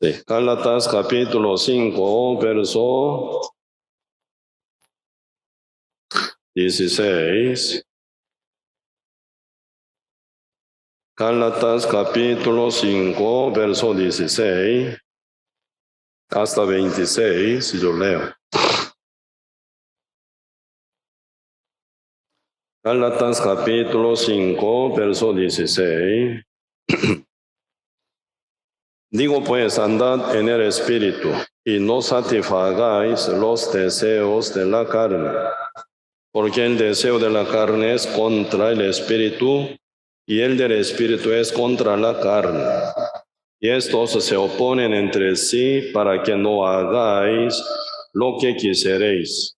Sí. Gálatas capítulo 5, verso 16. Gálatas capítulo 5, verso 16 hasta 26, yo leo. Gálatas capítulo 5, verso 16. Digo pues, andad en el Espíritu, y no satisfagáis los deseos de la carne, porque el deseo de la carne es contra el Espíritu, y el del Espíritu es contra la carne. Y estos se oponen entre sí para que no hagáis lo que quisierais.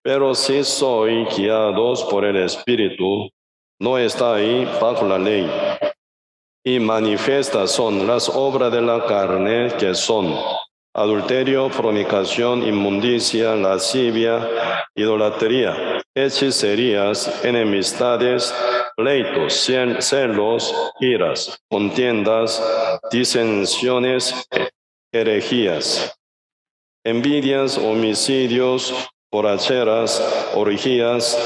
Pero si sois guiados por el Espíritu, no estáis bajo la ley. Y manifiestas son las obras de la carne, que son adulterio, fornicación, inmundicia, lascivia, idolatría, hechicerías, enemistades, pleitos, celos, iras, contiendas, disensiones, herejías, envidias, homicidios, borracheras, orgías,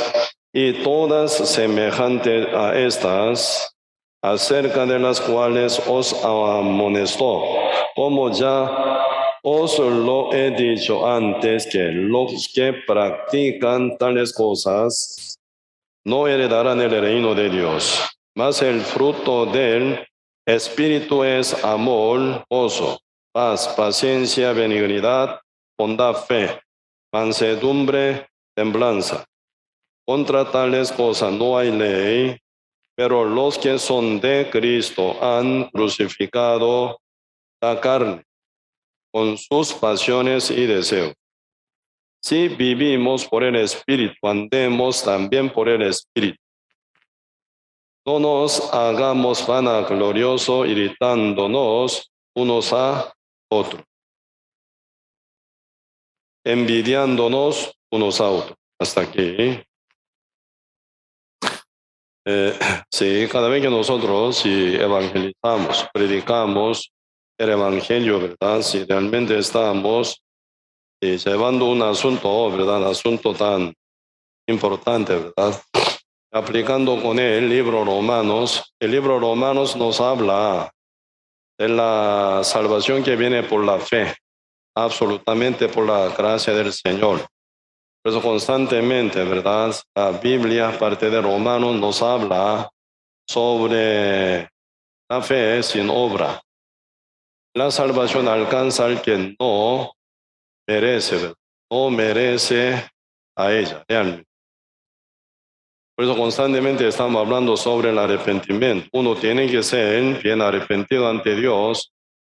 y todas semejantes a estas, acerca de las cuales os amonestó, como ya os lo he dicho antes, que los que practican tales cosas no heredarán el reino de Dios. Mas el fruto del Espíritu es amor, gozo, paz, paciencia, benignidad, bondad, fe, mansedumbre, templanza. Contra tales cosas no hay ley. Pero los que son de Cristo han crucificado la carne con sus pasiones y deseos. Si vivimos por el Espíritu, andemos también por el Espíritu. No nos hagamos vanagloriosos, irritándonos unos a otros, envidiándonos unos a otros. Hasta aquí. Sí, cada vez que nosotros si evangelizamos, predicamos el evangelio, ¿verdad? Si realmente estamos llevando un asunto, ¿verdad? Asunto tan importante, ¿verdad? Aplicando con él el libro Romanos nos habla de la salvación que viene por la fe, absolutamente por la gracia del Señor. Por eso constantemente, ¿verdad? La Biblia, parte de Romanos, nos habla sobre la fe sin obra. La salvación alcanza al que no merece, ¿verdad? No merece a ella, realmente. Por eso constantemente estamos hablando sobre el arrepentimiento. Uno tiene que ser bien arrepentido ante Dios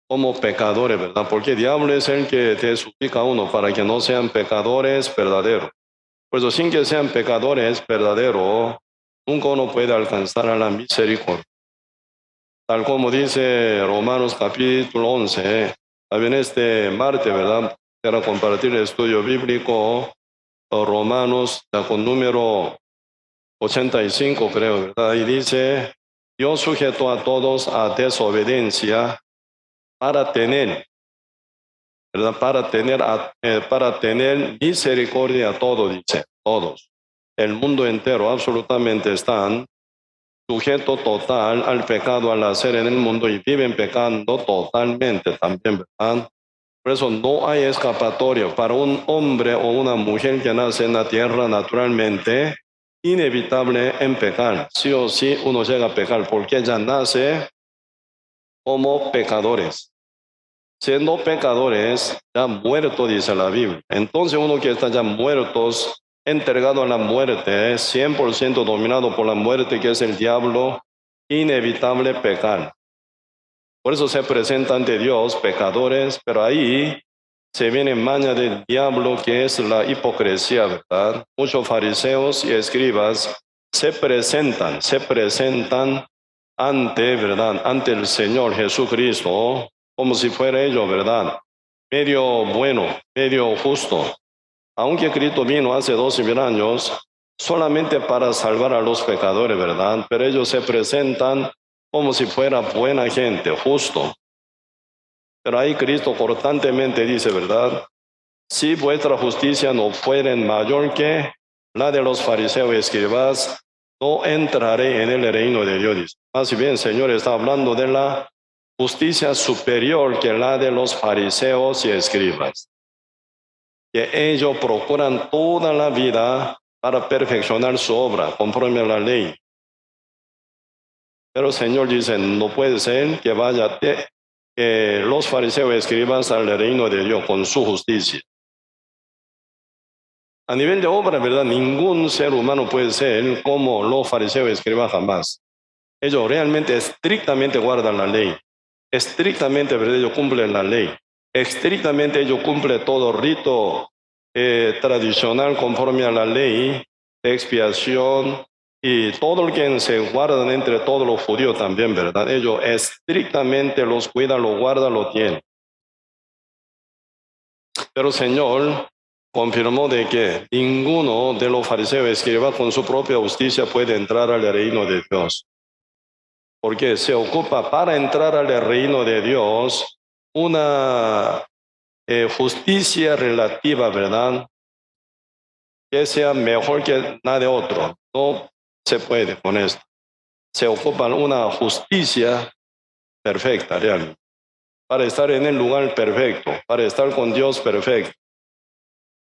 como pecadores, ¿verdad? Porque el diablo es el que te suplica a uno para que no sean pecadores verdaderos. Por eso sin que sean pecadores verdaderos, nunca uno puede alcanzar a la misericordia. Tal como dice Romanos capítulo 11, también este martes, ¿verdad? Quiero compartir el estudio bíblico, Romanos, con número 85, creo, ¿verdad? Y dice, Dios sujetó a todos a desobediencia para tener, ¿verdad? Para tener misericordia a todos, dice, todos. El mundo entero absolutamente están sujeto total al pecado al nacer en el mundo y viven pecando totalmente también, ¿verdad? Por eso no hay escapatoria para un hombre o una mujer que nace en la tierra naturalmente, inevitable en pecar. Sí o sí uno llega a pecar porque ya nace como pecadores. Siendo pecadores, ya muerto, dice la Biblia. Entonces uno que está ya muertos, entregado a la muerte, 100% dominado por la muerte, que es el diablo, inevitable pecar. Por eso se presenta ante Dios pecadores, pero ahí se viene maña del diablo, que es la hipocresía, ¿verdad? Muchos fariseos y escribas se presentan ante, ¿verdad? Ante el Señor Jesucristo, como si fuera ellos, ¿verdad? Medio bueno, medio justo. Aunque Cristo vino hace 12,000 años solamente para salvar a los pecadores, ¿verdad? Pero ellos se presentan como si fuera buena gente, justo. Pero ahí Cristo cortantemente dice, ¿verdad? Si vuestra justicia no fuere mayor que la de los fariseos y escribas, no entraré en el reino de Dios. Dice. Más bien, el Señor está hablando de la justicia superior que la de los fariseos y escribas. Que ellos procuran toda la vida para perfeccionar su obra conforme a la ley. Pero el Señor dice, no puede ser que vaya que los fariseos y escribas al reino de Dios con su justicia. A nivel de obra, ¿verdad? Ningún ser humano puede ser como los fariseos y escribas jamás. Ellos realmente estrictamente guardan la ley. Estrictamente, ¿verdad? Ellos cumplen la ley. Estrictamente ellos cumplen todo rito tradicional conforme a la ley de expiación y todo lo que se guardan entre todos los judíos también, ¿verdad? Ellos estrictamente los cuidan, los guardan, los tienen. Pero el Señor confirmó de que ninguno de los fariseos y escribas con su propia justicia puede entrar al reino de Dios. Porque se ocupa para entrar al reino de Dios una justicia relativa, ¿verdad? Que sea mejor que la de otro. No se puede con esto. Se ocupa una justicia perfecta, realmente. Para estar en el lugar perfecto, para estar con Dios perfecto,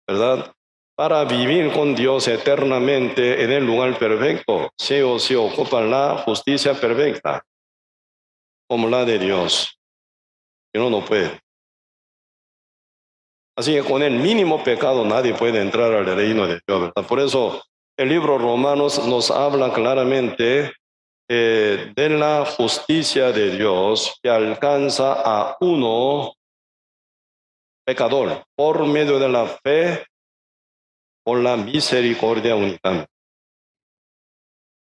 ¿verdad? Para vivir con Dios eternamente en el lugar perfecto, sí o sí ocupan la justicia perfecta, como la de Dios. Y no puede. Así que con el mínimo pecado nadie puede entrar al reino de Dios, ¿verdad? Por eso el libro Romanos nos habla claramente de la justicia de Dios que alcanza a uno pecador por medio de la fe, por la misericordia únicamente.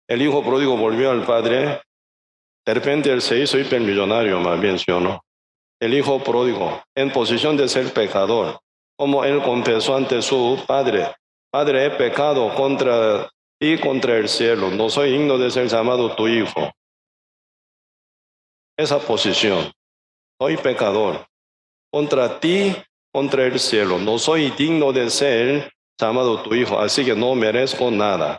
El hijo pródigo volvió al padre, de repente él se hizo hipermillonario, más bien, ¿sí o no? El hijo pródigo, en posición de ser pecador, como él confesó ante su padre, Padre, he pecado contra ti y contra el cielo, no soy digno de ser llamado tu hijo. Esa posición, soy pecador, contra ti, contra el cielo, no soy digno de ser llamado tu hijo, así que no merezco nada,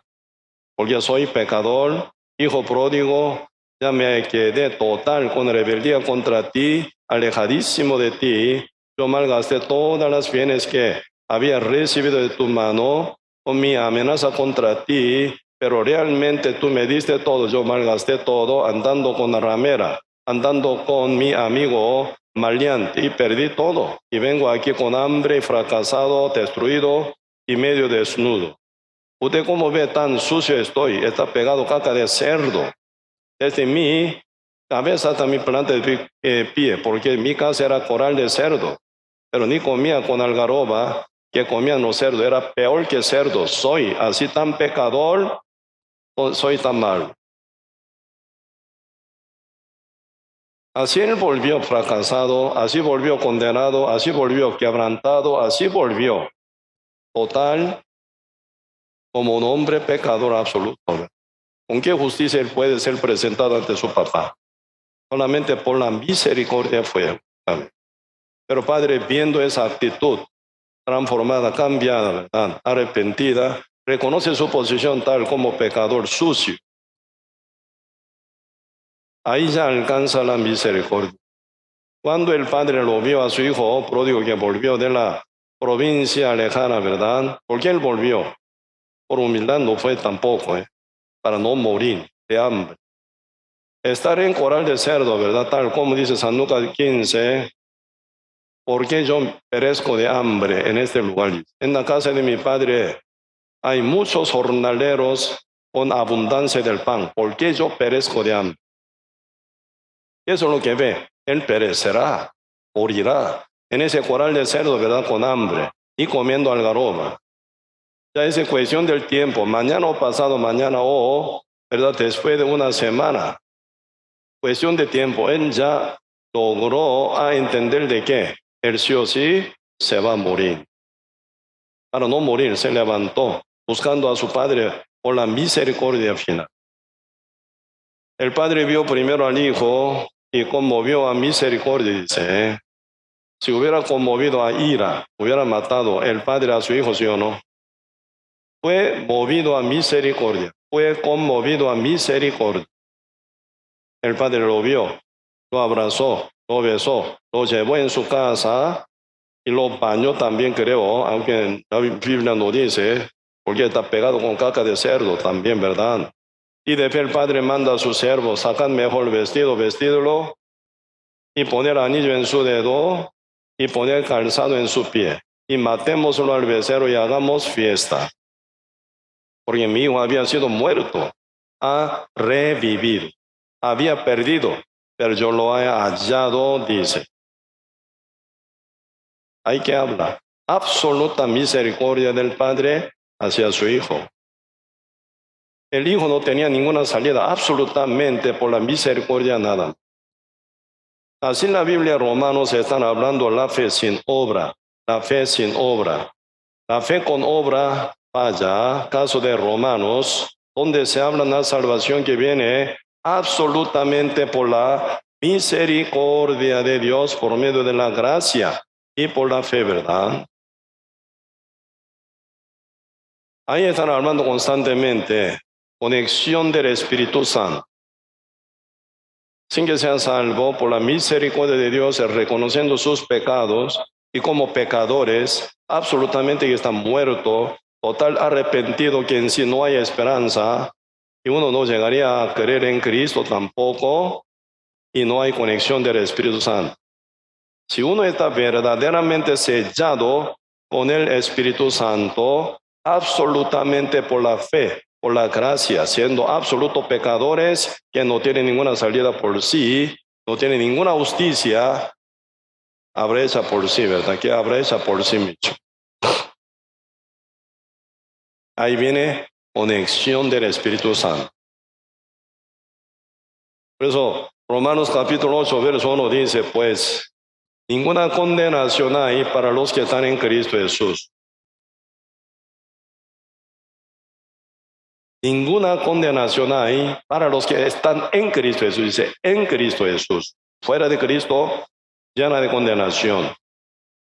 porque soy pecador, hijo pródigo, ya me quedé total con rebeldía contra ti, alejadísimo de ti, yo malgasté todas las bienes que había recibido de tu mano, con mi amenaza contra ti, pero realmente tú me diste todo, yo malgasté todo andando con la ramera, andando con mi amigo maleante y perdí todo. Y vengo aquí con hambre, fracasado, destruido y medio desnudo. Usted como ve tan sucio estoy, está pegado caca de cerdo. Desde mi cabeza hasta mi planta de pie, porque mi casa era coral de cerdo, pero ni comía con algarroba que comían los cerdos, era peor que cerdo. Soy así tan pecador, soy tan malo. Así él volvió fracasado, así volvió condenado, así volvió quebrantado, así volvió total como un hombre pecador absoluto. ¿Con qué justicia él puede ser presentado ante su papá? Solamente por la misericordia fue. Pero Padre, viendo esa actitud transformada, cambiada, ¿verdad? Arrepentida, reconoce su posición tal como pecador sucio. Ahí ya alcanza la misericordia. Cuando el padre lo vio a su hijo pródigo que volvió de la provincia lejana, ¿verdad? ¿Por qué él volvió? Por humildad no fue tampoco, para no morir de hambre. Estar en coral de cerdo, ¿verdad? Tal como dice San Lucas 15, ¿por qué yo perezco de hambre en este lugar? En la casa de mi padre hay muchos jornaleros con abundancia del pan. ¿Por qué yo perezco de hambre? Eso es lo que ve. Él perecerá, morirá en ese coral de cerdo, ¿verdad? Con hambre y comiendo algarroba. Ya es cuestión del tiempo, mañana o pasado mañana o, ¿verdad? Después de una semana. Cuestión de tiempo, él ya logró a entender de que él sí o sí se va a morir. Para no morir, se levantó buscando a su padre por la misericordia final. El padre vio primero al hijo y conmovió a misericordia, dice, Si hubiera conmovido a ira, hubiera matado el padre a su hijo, ¿sí o no? Fue movido a misericordia, fue conmovido a misericordia. El padre lo vio, lo abrazó, lo besó, lo llevó en su casa y lo bañó también, creo, aunque la Biblia no dice, porque está pegado con caca de cerdo también, ¿verdad? Y después el padre manda a sus siervos, sacan mejor vestido, vestídolo, y poner anillo en su dedo, y poner calzado en su pie, y matémoslo al becerro y hagamos fiesta. Porque mi hijo había sido muerto, ha revivido, había perdido, pero yo lo he hallado, dice. Hay que hablar. Absoluta misericordia del padre hacia su hijo. El hijo no tenía ninguna salida, absolutamente por la misericordia nada. Así en la Biblia Romanos están hablando la fe sin obra, la fe sin obra. La fe con obra falla, caso de Romanos, donde se habla de la salvación que viene absolutamente por la misericordia de Dios por medio de la gracia y por la fe, ¿verdad? Ahí están hablando constantemente, conexión del Espíritu Santo. Sin que sean salvos por la misericordia de Dios, reconociendo sus pecados y como pecadores, absolutamente que están muertos, total arrepentido, que en sí no hay esperanza, y uno no llegaría a creer en Cristo tampoco, y no hay conexión del Espíritu Santo. Si uno está verdaderamente sellado con el Espíritu Santo, absolutamente por la fe, por la gracia, siendo absolutos pecadores que no tienen ninguna salida por sí, no tienen ninguna justicia, abrecha por sí, ¿verdad? Que abrecha por sí mismo. Ahí viene conexión del Espíritu Santo. Por eso, Romanos capítulo 8, verso 1 dice, pues, ninguna condenación hay para los que están en Cristo Jesús. Ninguna condenación hay para los que están en Cristo Jesús. Dice, en Cristo Jesús. Fuera de Cristo, llena de condenación.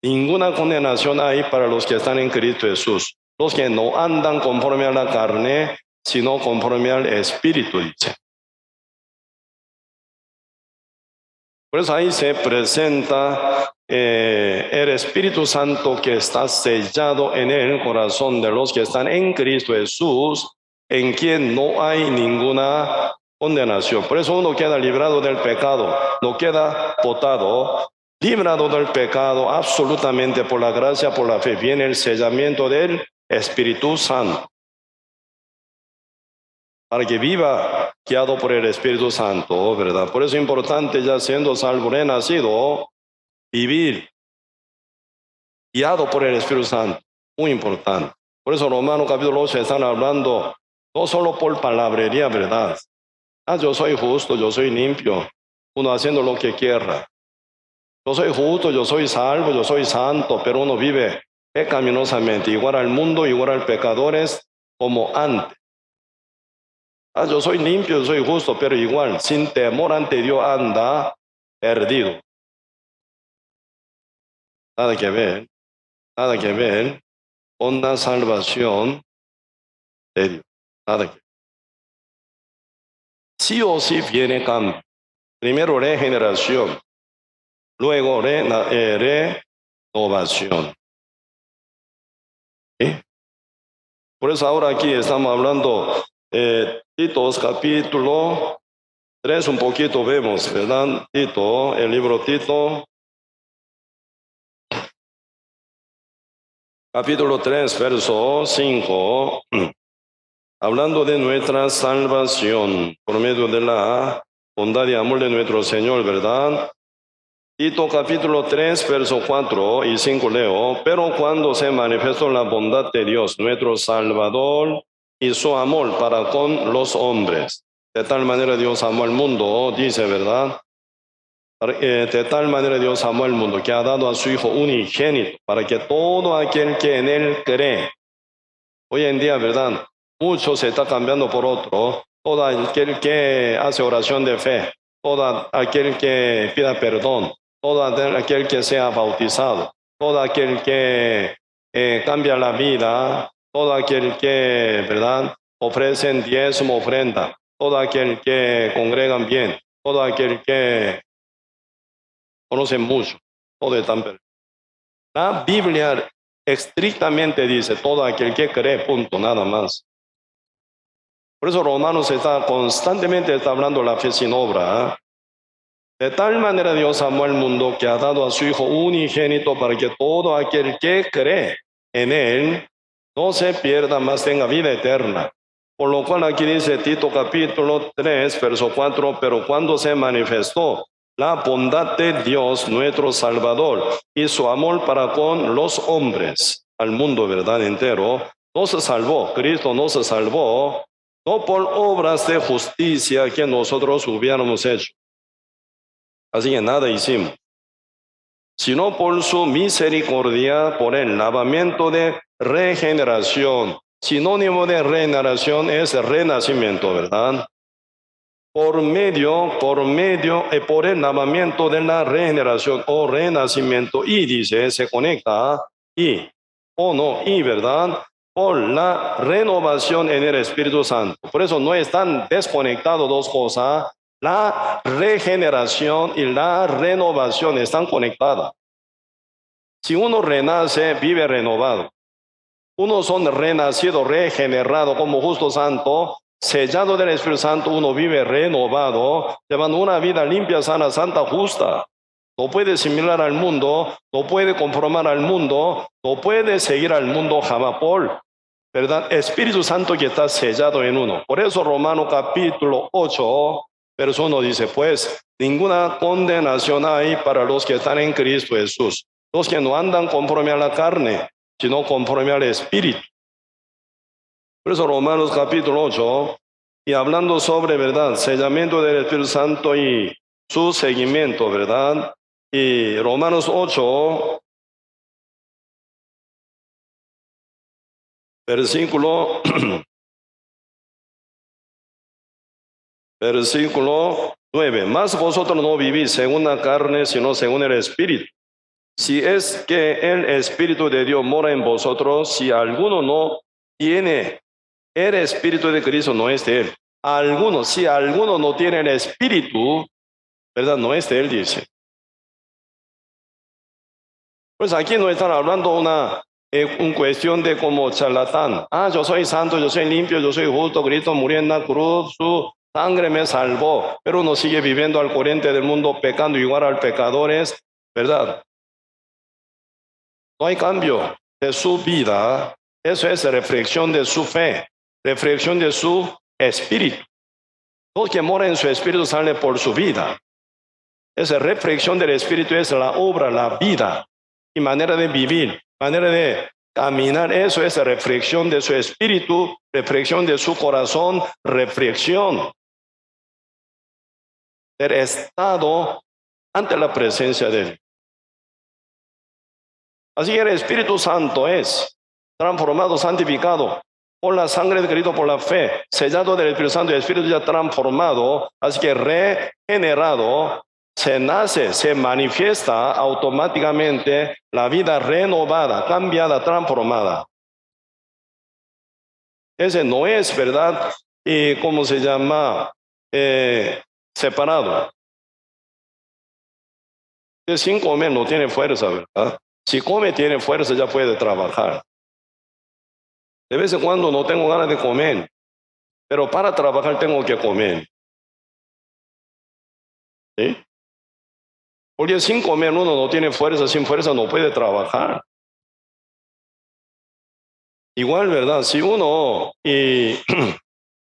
Ninguna condenación hay para los que están en Cristo Jesús. Los que no andan conforme a la carne, sino conforme al Espíritu, dice. Por eso ahí se presenta el Espíritu Santo que está sellado en el corazón de los que están en Cristo Jesús, en quien no hay ninguna condenación. Por eso uno queda librado del pecado, no queda botado, librado del pecado absolutamente por la gracia, por la fe. Viene el sellamiento del Espíritu Santo, para que viva guiado por el Espíritu Santo, ¿verdad? Por eso es importante, ya siendo salvo, renacido, vivir guiado por el Espíritu Santo, muy importante. Por eso Romanos capítulo 8 están hablando no solo por palabrería, ¿verdad? Yo soy justo, yo soy limpio, uno haciendo lo que quiera. Yo soy justo, yo soy salvo, yo soy santo, pero uno vive pecaminosamente, igual al mundo, igual al pecadores, como antes. Yo soy limpio, yo soy justo, pero igual, sin temor ante Dios anda perdido. Nada que ver con la salvación de Dios. Nada que ver. Sí o sí viene cambio. Primero regeneración, luego renovación. ¿Sí? Por eso ahora aquí estamos hablando Tito capítulo 3, un poquito vemos, ¿verdad? Tito, el libro Tito, capítulo 3, verso 5, hablando de nuestra salvación por medio de la bondad y amor de nuestro Señor, ¿verdad? Tito capítulo 3, verso 4 y 5 leo, pero cuando se manifestó la bondad de Dios, nuestro Salvador, y su amor para con los hombres, de tal manera Dios amó al mundo, dice, ¿verdad? De tal manera Dios amó al mundo, que ha dado a su Hijo unigénito, para que todo aquel que en Él cree, hoy en día, ¿verdad? Mucho se está cambiando por otro, todo aquel que hace oración de fe, todo aquel que pida perdón, todo aquel que sea bautizado, todo aquel que cambia la vida, todo aquel que, ¿verdad?, ofrecen diezmo, ofrenda, todo aquel que congregan bien, todo aquel que conocen mucho, todo es tan perfecto. La Biblia estrictamente dice todo aquel que cree, punto, nada más. Por eso Romanos constantemente está hablando la fe sin obra. De tal manera Dios amó al mundo que ha dado a su Hijo unigénito para que todo aquel que cree en Él no se pierda, mas tenga vida eterna. Por lo cual aquí dice Tito capítulo 3, verso 4, pero cuando se manifestó la bondad de Dios nuestro Salvador y su amor para con los hombres, al mundo, ¿verdad?, entero, no se salvó, Cristo no se salvó, no por obras de justicia que nosotros hubiéramos hecho. Así que nada hicimos, sino por su misericordia, por el lavamiento de regeneración. Sinónimo de regeneración es renacimiento, ¿verdad? Por el lavamiento de la regeneración o renacimiento, y dice, se conecta, ¿verdad? Por la renovación en el Espíritu Santo. Por eso no están desconectados dos cosas. La regeneración y la renovación están conectadas. Si uno renace, vive renovado. Uno son renacido, regenerado como justo santo, sellado del Espíritu Santo, uno vive renovado, llevando una vida limpia, sana, santa, justa. No puede similar al mundo, no puede conformar al mundo, no puede seguir al mundo jamás por, ¿verdad?, Espíritu Santo que está sellado en uno. Por eso Romanos capítulo 8, verso 1 dice, pues ninguna condenación hay para los que están en Cristo Jesús, los que no andan conforme a la carne, sino conforme al Espíritu. Por eso Romanos capítulo 8, y hablando sobre, ¿verdad?, sellamiento del Espíritu Santo y su seguimiento, ¿verdad? Y Romanos 8, versículo 9, mas vosotros no vivís según la carne, sino según el Espíritu. Si es que el Espíritu de Dios mora en vosotros, si alguno no tiene el Espíritu de Cristo, no es de él. Si alguno no tiene el Espíritu, ¿verdad?, no es de él, dice. Pues aquí no están hablando una cuestión de como charlatán. Yo soy santo, yo soy limpio, yo soy justo, Cristo murió en la cruz, su sangre me salvó, pero uno sigue viviendo al corriente del mundo, pecando igual al pecadores, ¿verdad? No hay cambio de su vida. Eso es reflexión de su fe, reflexión de su espíritu. Todo que mora en su espíritu sale por su vida. Esa reflexión del espíritu es la obra, la vida y manera de vivir, manera de caminar. Eso es reflexión de su espíritu, reflexión de su corazón, reflexión del estado ante la presencia de él. Así que el Espíritu Santo es transformado, santificado por la sangre de Cristo, por la fe, sellado del Espíritu Santo, y el Espíritu ya transformado, así que regenerado, se nace, se manifiesta automáticamente la vida renovada, cambiada, transformada. Ese no es, ¿verdad?, y ¿cómo se llama? Separado. Sin comer no tiene fuerza, ¿verdad? Si come tiene fuerza, ya puede trabajar. De vez en cuando no tengo ganas de comer, pero para trabajar tengo que comer. ¿Sí? Porque sin comer uno no tiene fuerza, sin fuerza no puede trabajar. Igual, ¿verdad? Si uno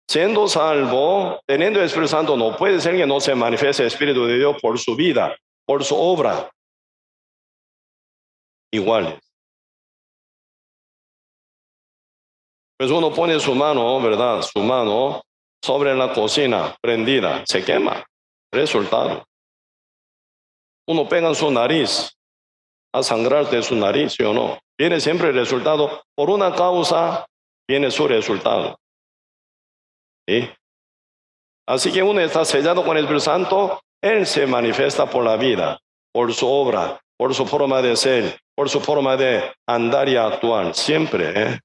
siendo salvo, teniendo el Espíritu Santo, no puede ser que no se manifieste el Espíritu de Dios por su vida, por su obra. Iguales. Pues uno pone su mano, ¿verdad? Su mano sobre la cocina prendida, se quema. Resultado. Uno pega en su nariz, a sangrar de su nariz, ¿sí o no? Viene siempre el resultado. Por una causa, viene su resultado. ¿Sí? Así que uno está sellado con el Espíritu Santo, él se manifiesta por la vida, por su obra, por su forma de ser, por su forma de andar y actuar, siempre.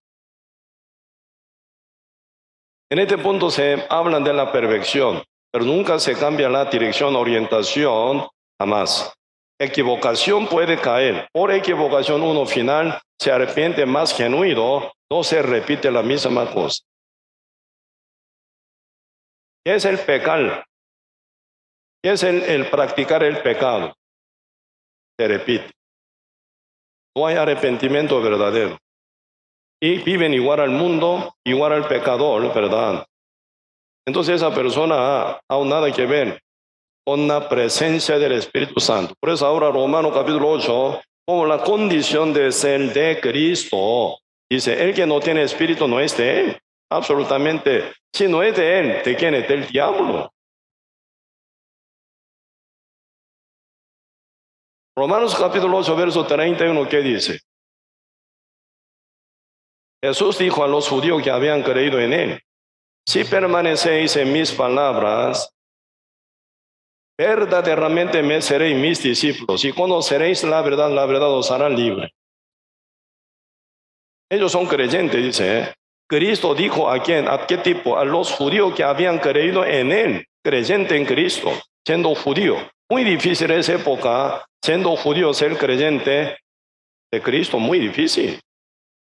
En este punto se habla de la perfección, pero nunca se cambia la dirección, orientación, jamás. Equivocación puede caer. Por equivocación uno final se arrepiente más genuino, no se repite la misma cosa. ¿Qué es el pecar? ¿Qué es el practicar el pecado? Se repite. No hay arrepentimiento verdadero. Y viven igual al mundo, igual al pecador, ¿verdad? Entonces esa persona aún nada que ver con la presencia del Espíritu Santo. Por eso ahora Romanos capítulo 8, como la condición de ser de Cristo, dice, el que no tiene Espíritu no es de Él. Absolutamente. Si no es de Él, ¿de quién es? Del diablo. Romanos capítulo 8, verso 31, ¿qué dice? Jesús dijo a los judíos que habían creído en Él, si permanecéis en mis palabras, verdaderamente me seréis mis discípulos y conoceréis la verdad os hará libre. Ellos son creyentes, dice. Cristo dijo a quién, a qué tipo, a los judíos que habían creído en Él, creyente en Cristo, siendo judío. Muy difícil en esa época, siendo judío, ser creyente de Cristo, muy difícil.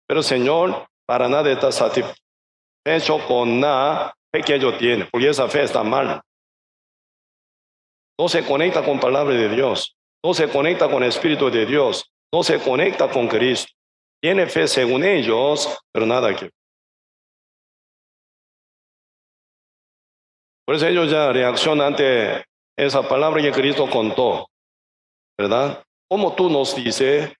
Pero el Señor para nada está satisfecho con la fe que ellos tienen, porque esa fe está mal. No se conecta con palabra de Dios, no se conecta con el Espíritu de Dios, no se conecta con Cristo. Tiene fe según ellos, pero nada que. Por eso ellos ya reaccionan ante esa palabra que Cristo contó, ¿verdad? Como tú nos dices,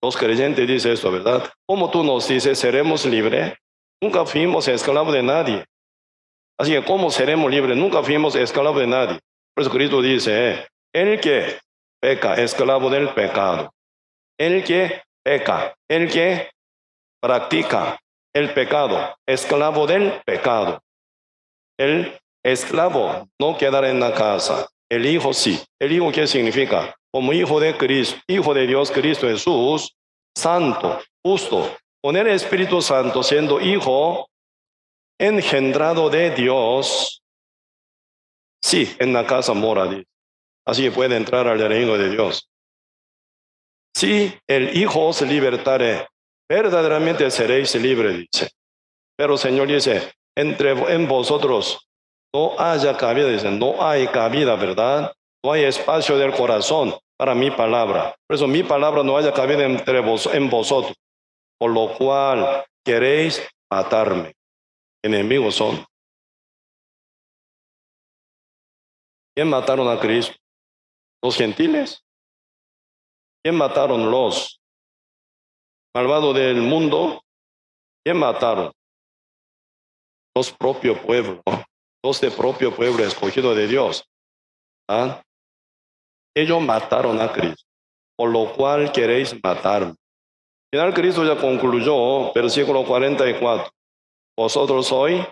los creyentes dicen esto, ¿verdad? Como tú nos dices, seremos libres. Nunca fuimos esclavos de nadie. Así que, ¿cómo seremos libres? Nunca fuimos esclavos de nadie. Por eso Cristo dice, el que peca, esclavo del pecado. El que peca, el que practica el pecado, esclavo del pecado. El esclavo no quedará en la casa, el hijo sí. ¿El hijo qué significa? Como hijo de Cristo, hijo de Dios, Cristo Jesús, santo, justo, con el Espíritu Santo siendo hijo, engendrado de Dios, sí, en la casa mora, dice. Así que puede entrar al reino de Dios. Si el Hijo os libertare, verdaderamente seréis libres, dice. Pero el Señor dice, en vosotros no haya cabida, dice, no hay cabida, ¿verdad? No hay espacio del corazón para mi palabra. Por eso mi palabra no haya cabida en vosotros. Por lo cual queréis matarme. Enemigos son. ¿Quién mataron a Cristo? ¿Los gentiles? ¿Quién mataron los malvados del mundo? ¿Quién mataron? Los propios pueblos, ¿no? Los de propio pueblo escogido de Dios. ¿Ah? Ellos mataron a Cristo, por lo cual queréis matarme. Al final Cristo ya concluyó, versículo 44. Vosotros sois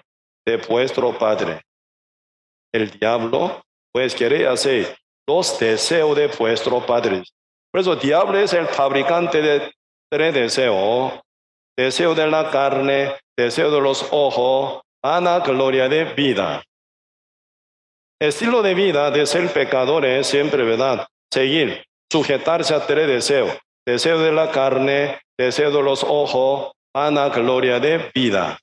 de vuestro padre, el diablo, pues queréis hacer los deseos de vuestro padre. Por eso el diablo es el fabricante de tres deseos. Deseo de la carne, deseo de los ojos, vana gloria de vida. Estilo de vida de ser pecadores siempre, ¿verdad? Seguir, sujetarse a tres deseos. Deseo de la carne, deseo de los ojos, vana gloria de vida.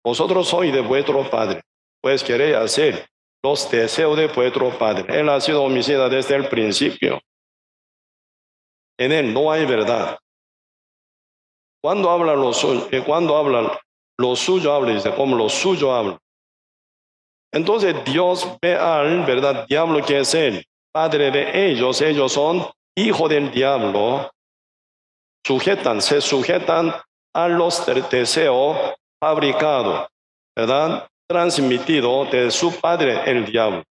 Vosotros sois de vuestro padre, pues queréis hacer los deseos de vuestro padre. Él ha sido homicida desde el principio. En él no hay verdad. Cuando habla lo suyo, habla, dice, como lo suyo habla. Entonces Dios ve al, ¿verdad? Diablo que es él, padre de ellos son hijos del diablo, se sujetan a los deseos fabricados, ¿verdad? Transmitido de su padre el diablo.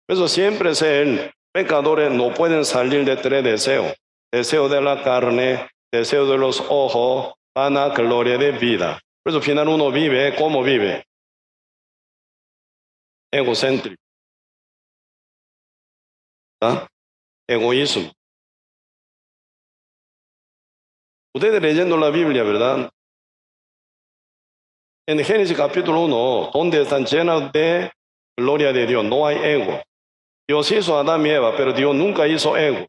Por eso siempre es él, pecadores no pueden salir de tres deseos, deseo de la carne, deseo de los ojos, vana gloria de vida. Por eso al final uno vive, ¿cómo vive? Egocéntrico. ¿verdad? Egoísmo. Ustedes leyendo la Biblia, ¿verdad? En Génesis capítulo 1, donde están llenas de gloria de Dios, no hay ego. Dios hizo a Adán y Eva, pero Dios nunca hizo ego.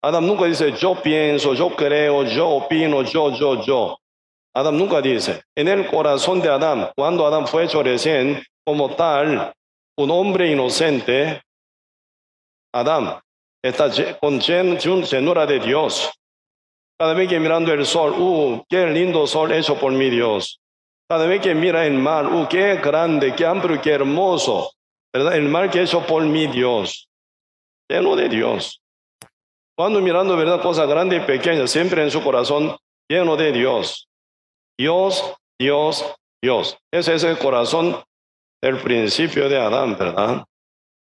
Adán nunca dice, yo pienso, yo creo, yo opino, yo. Adán nunca dice. En el corazón de Adán, cuando Adán fue hecho recién, como tal, un hombre inocente, Adán está con llenura de Dios. Cada vez que mirando el sol, qué lindo sol hecho por mi Dios. Cada vez que mira el mar, qué grande, qué amplio, qué hermoso, ¿verdad? El mar que hecho por mi Dios, lleno de Dios. Cuando mirando, ¿verdad? Cosas grandes y pequeñas, siempre en su corazón, lleno de Dios. Dios, Dios, Dios. Ese es el corazón del principio de Adán, ¿verdad?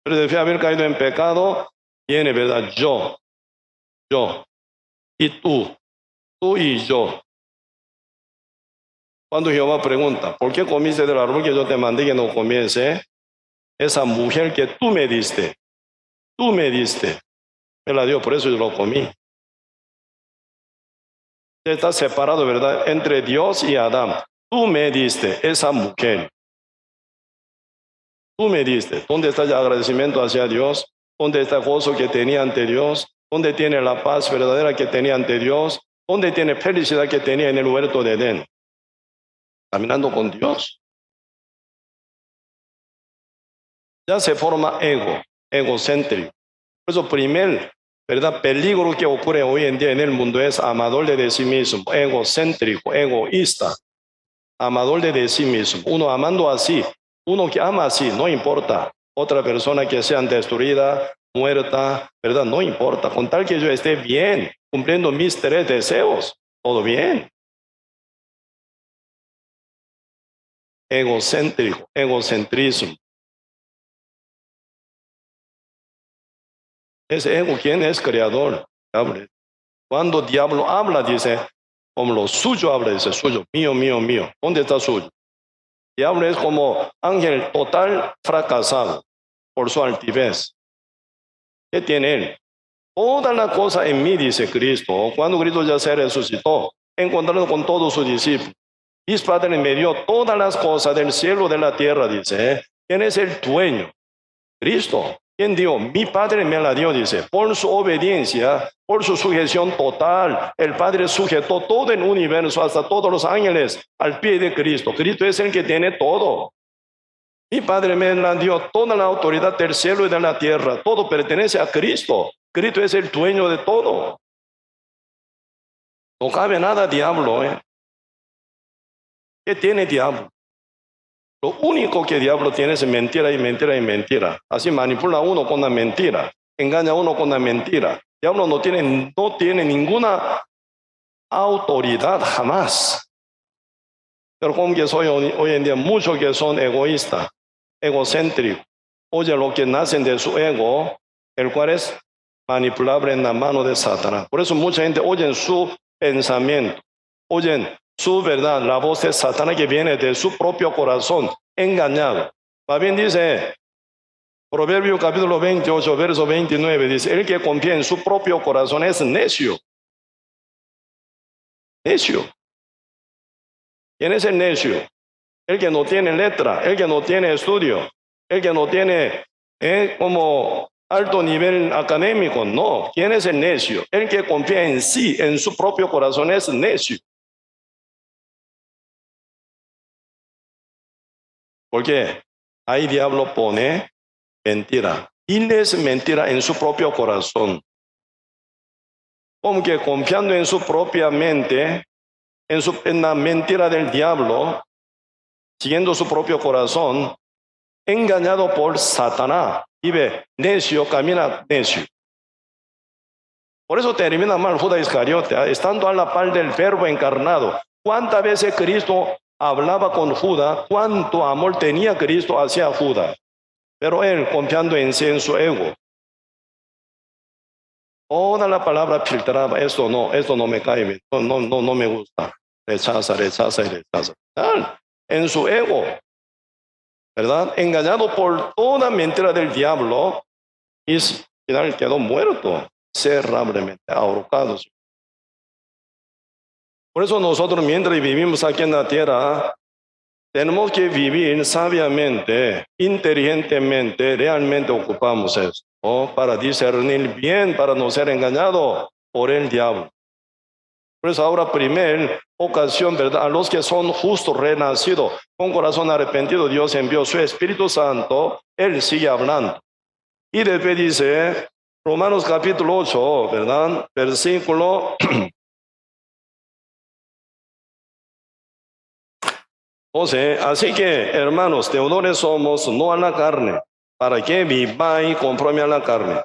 Pero después de haber caído en pecado, viene, ¿verdad? Yo y tú y yo. Cuando Jehová pregunta, ¿por qué comiste del árbol que yo te mandé que no comiese? Esa mujer que tú me diste, me la dio, por eso yo lo comí. Está separado, ¿verdad? Entre Dios y Adán. Tú me diste esa mujer. Tú me diste. ¿Dónde está el agradecimiento hacia Dios? ¿Dónde está el gozo que tenía ante Dios? ¿Dónde tiene la paz verdadera que tenía ante Dios? ¿Dónde tiene felicidad que tenía en el huerto de Edén? Caminando con Dios. Ya se forma egocéntrico. Por eso, primer, ¿verdad? Peligro que ocurre hoy en día en el mundo es amador de sí mismo, egocéntrico, egoísta, amador de sí mismo. Uno amando así, uno que ama así, no importa. Otra persona que sea destruida, muerta, ¿verdad? No importa. Con tal que yo esté bien, cumpliendo mis 3 deseos, todo bien. Egocéntrico, egocentrismo. Ese ego, ¿quién es creador? Cuando diablo habla, dice, como lo suyo habla, dice, suyo, mío. ¿Dónde está suyo? Diablo es como ángel total fracasado por su altivez. ¿Qué tiene él? Toda la cosa en mí, dice Cristo. Cuando Cristo ya se resucitó, encontrando con todos sus discípulos. Mis padres me dio todas las cosas del cielo y de la tierra, dice. ¿Quién es el dueño? Cristo. ¿Quién dio? Mi Padre me la dio, dice. Por su obediencia, por su sujeción total, el Padre sujetó todo el universo, hasta todos los ángeles, al pie de Cristo. Cristo es el que tiene todo. Mi Padre me la dio toda la autoridad del cielo y de la tierra. Todo pertenece a Cristo. Cristo es el dueño de todo. No cabe nada diablo, ¿Qué tiene diablo? Lo único que diablo tiene es mentira y mentira. Así manipula a uno con la mentira, engaña a uno con la mentira. Diablo no tiene ninguna autoridad jamás. Pero como que soy hoy en día, muchos que son egoístas, egocéntricos, oye lo que nacen de su ego, el cual es manipulable en la mano de Satanás. Por eso mucha gente oye su pensamiento, oyen su verdad, la voz de Satanás que viene de su propio corazón, engañado. Más bien dice, Proverbio capítulo 28, verso 29, dice, el que confía en su propio corazón es necio. Necio. ¿Quién es el necio? El que no tiene letra, el que no tiene estudio, el que no tiene como alto nivel académico. No, ¿quién es el necio? El que confía en sí, en su propio corazón es necio. Porque ahí diablo pone mentira. Y es mentira en su propio corazón. Como que confiando en su propia mente, en la mentira del diablo, siguiendo su propio corazón, engañado por Satanás. Vive necio, camina necio. Por eso termina mal Judas Iscariote, estando a la par del verbo encarnado. ¿Cuántas veces Cristo hablaba con Judas? ¿Cuánto amor tenía Cristo hacia Judas? Pero él, confiando en sí, en su ego, toda la palabra filtraba, esto no me cae bien, no me gusta. Rechaza. En su ego, ¿verdad? Engañado por toda mentira del diablo, y final quedó muerto, miserablemente ahorcado. Por eso nosotros mientras vivimos aquí en la tierra, tenemos que vivir sabiamente, inteligentemente, realmente ocupamos eso, ¿no? Para discernir bien, para no ser engañado por el diablo. Por eso ahora, primera ocasión, ¿verdad? A los que son justos, renacidos, con corazón arrepentido, Dios envió su Espíritu Santo, Él sigue hablando. Y después dice, Romanos capítulo 8, ¿verdad? Versículo 12. Así que, hermanos, deudores somos, no a la carne, para que viváis conforme a la carne.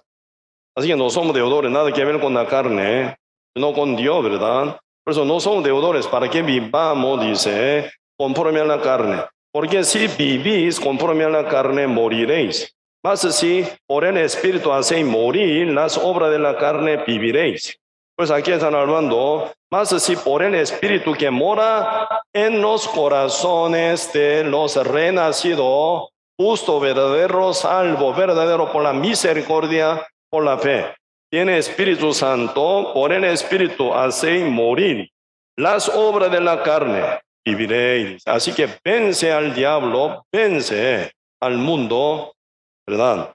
Así que no somos deudores, nada que ver con la carne, sino con Dios, ¿verdad? Por eso no somos deudores, para que vivamos, dice, conforme a la carne. Porque si vivís conforme a la carne, moriréis. Mas si por el Espíritu hacéis morir las obras de la carne, viviréis. Pues aquí están hablando, mas si por el Espíritu que mora en los corazones de los renacidos, justo, verdadero, salvo, verdadero por la misericordia, por la fe, tiene Espíritu Santo, por el Espíritu hacéis morir las obras de la carne, viviréis. Así que vence al diablo, vence al mundo, ¿verdad?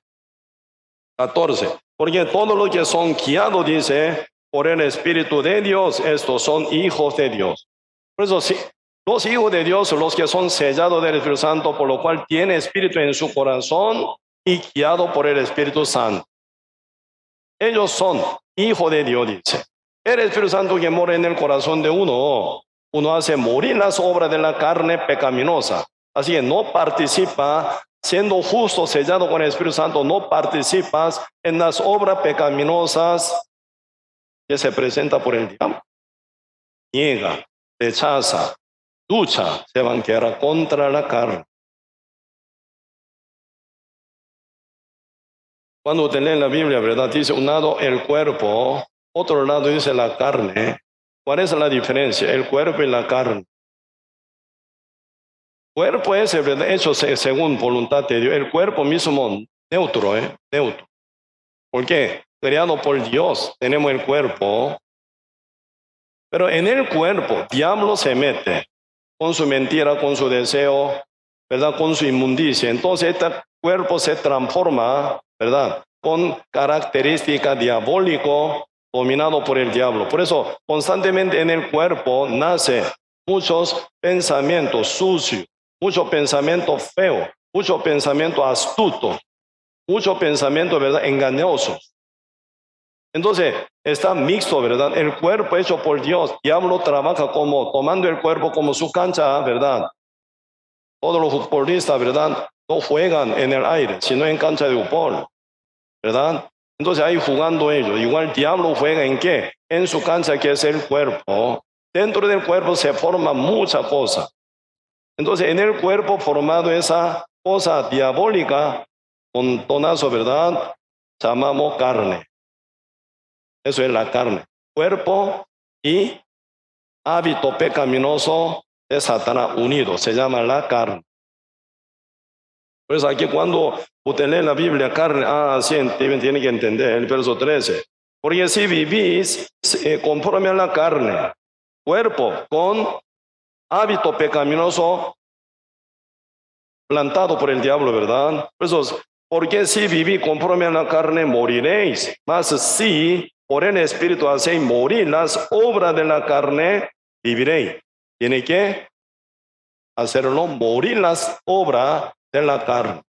14. Porque todos los que son guiados, dice, por el Espíritu de Dios, estos son hijos de Dios. Por eso, sí, los hijos de Dios, los que son sellados del Espíritu Santo, por lo cual tiene Espíritu en su corazón y guiado por el Espíritu Santo. Ellos son hijos de Dios, dice. El Espíritu Santo que mora en el corazón de uno hace morir las obras de la carne pecaminosa. Así que no participa, siendo justo, sellado con el Espíritu Santo, no participas en las obras pecaminosas que se presenta por el diablo. Niega, rechaza, lucha, se banquera contra la carne. Cuando usted lee la Biblia, ¿verdad? Dice un lado el cuerpo, otro lado dice la carne. ¿Cuál es la diferencia? El cuerpo y la carne. Cuerpo es, ¿verdad?, hecho según voluntad de Dios. El cuerpo mismo neutro, neutro. ¿Por qué? Creado por Dios, tenemos el cuerpo. Pero en el cuerpo, diablo se mete con su mentira, con su deseo, ¿verdad?, con su inmundicia. Entonces este cuerpo se transforma, ¿verdad?, con característica diabólico, dominado por el diablo. Por eso constantemente en el cuerpo nace muchos pensamientos sucios, mucho pensamiento feo, mucho pensamiento astuto, mucho pensamiento, ¿verdad?, engañosos. Entonces está mixto, ¿verdad? El cuerpo hecho por Dios, diablo trabaja como tomando el cuerpo como su cancha, ¿verdad? Todos los futbolistas, ¿verdad?, no juegan en el aire, sino en cancha de fútbol, ¿verdad? Entonces ahí jugando ellos. Igual el diablo juega ¿en qué? En su cancha, que es el cuerpo. Dentro del cuerpo se forma mucha cosa. Entonces en el cuerpo formado esa cosa diabólica, con tonazo, ¿verdad?, llamamos carne. Eso es la carne. Cuerpo y hábito pecaminoso de Satanás unido, se llama la carne. Por eso aquí cuando usted lee la Biblia, carne, sí, tiene que entender el verso 13. Porque si vivís conforme a la carne, cuerpo con hábito pecaminoso plantado por el diablo, ¿verdad? Por eso, porque si vivís conforme a la carne, moriréis. Mas si por el Espíritu hacéis morir las obras de la carne, viviréis. Tiene que hacerlo morir las obras de la carne.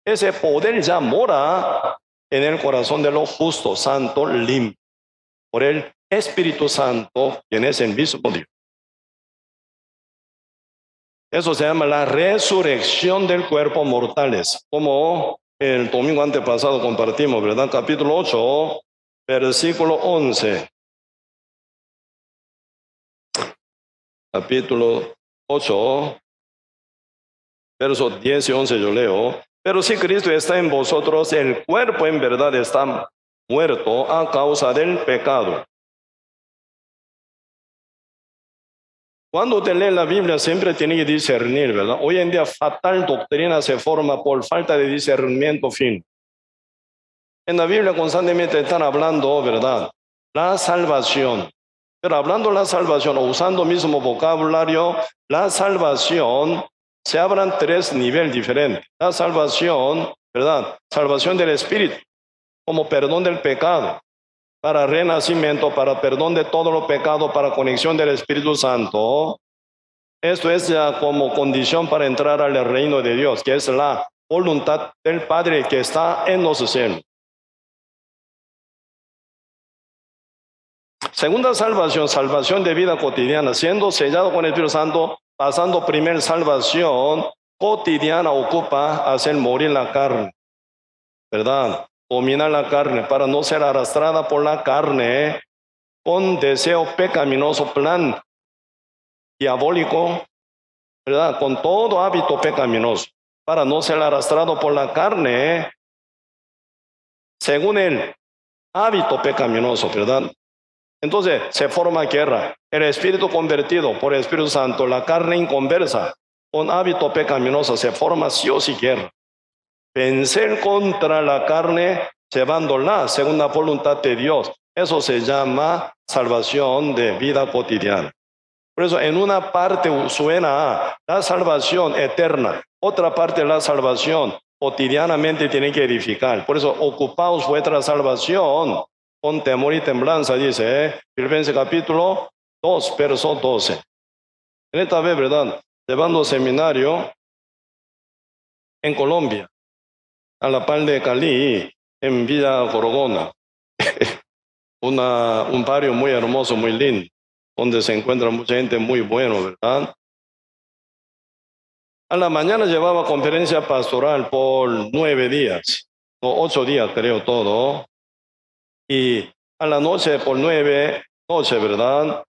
Ese poder ya mora en el corazón de los justos, santo, limpio, por el Espíritu Santo, quien es el mismo Dios. Eso se llama la resurrección del cuerpo mortales, como el domingo antepasado compartimos, ¿verdad? Capítulo 8, versículo 11. Capítulo 8, versos 10 y 11 yo leo. Pero si Cristo está en vosotros, el cuerpo en verdad está muerto a causa del pecado. Cuando usted lee la Biblia siempre tiene que discernir, ¿verdad? Hoy en día fatal doctrina se forma por falta de discernimiento fino. En la Biblia constantemente están hablando, ¿verdad? La salvación. Pero hablando la salvación o usando el mismo vocabulario, la salvación, se hablan tres niveles diferentes. La salvación, ¿verdad? Salvación del Espíritu, como perdón del pecado, para renacimiento, para perdón de todos los pecados, para conexión del Espíritu Santo. Esto es ya como condición para entrar al reino de Dios, que es la voluntad del Padre que está en los cielos. Segunda salvación, salvación de vida cotidiana, siendo sellado con el Espíritu Santo, pasando primer salvación cotidiana, ocupa hacer morir la carne, ¿verdad? Dominar la carne para no ser arrastrada por la carne con deseo pecaminoso, plan diabólico, ¿verdad? Con todo hábito pecaminoso, para no ser arrastrado por la carne según el hábito pecaminoso, ¿verdad? Entonces se forma guerra. El espíritu convertido por el Espíritu Santo, la carne inconversa, con hábito pecaminoso, se forma sí o sí guerra. Vencer contra la carne, llevándola según la voluntad de Dios. Eso se llama salvación de vida cotidiana. Por eso en una parte suena a la salvación eterna, otra parte la salvación cotidianamente tiene que edificar. Por eso ocupaos vuestra salvación con temor y temblanza, dice Filipenses capítulo 2, verso 12. En esta vez, ¿verdad? Llevando seminario en Colombia, a la par de Cali, en Villa Gorgona, un barrio muy hermoso, muy lindo, donde se encuentra mucha gente muy buena, ¿verdad? A la mañana llevaba conferencia pastoral por 9 días, o 8 días creo todo, y a la noche por 9 noches, ¿verdad?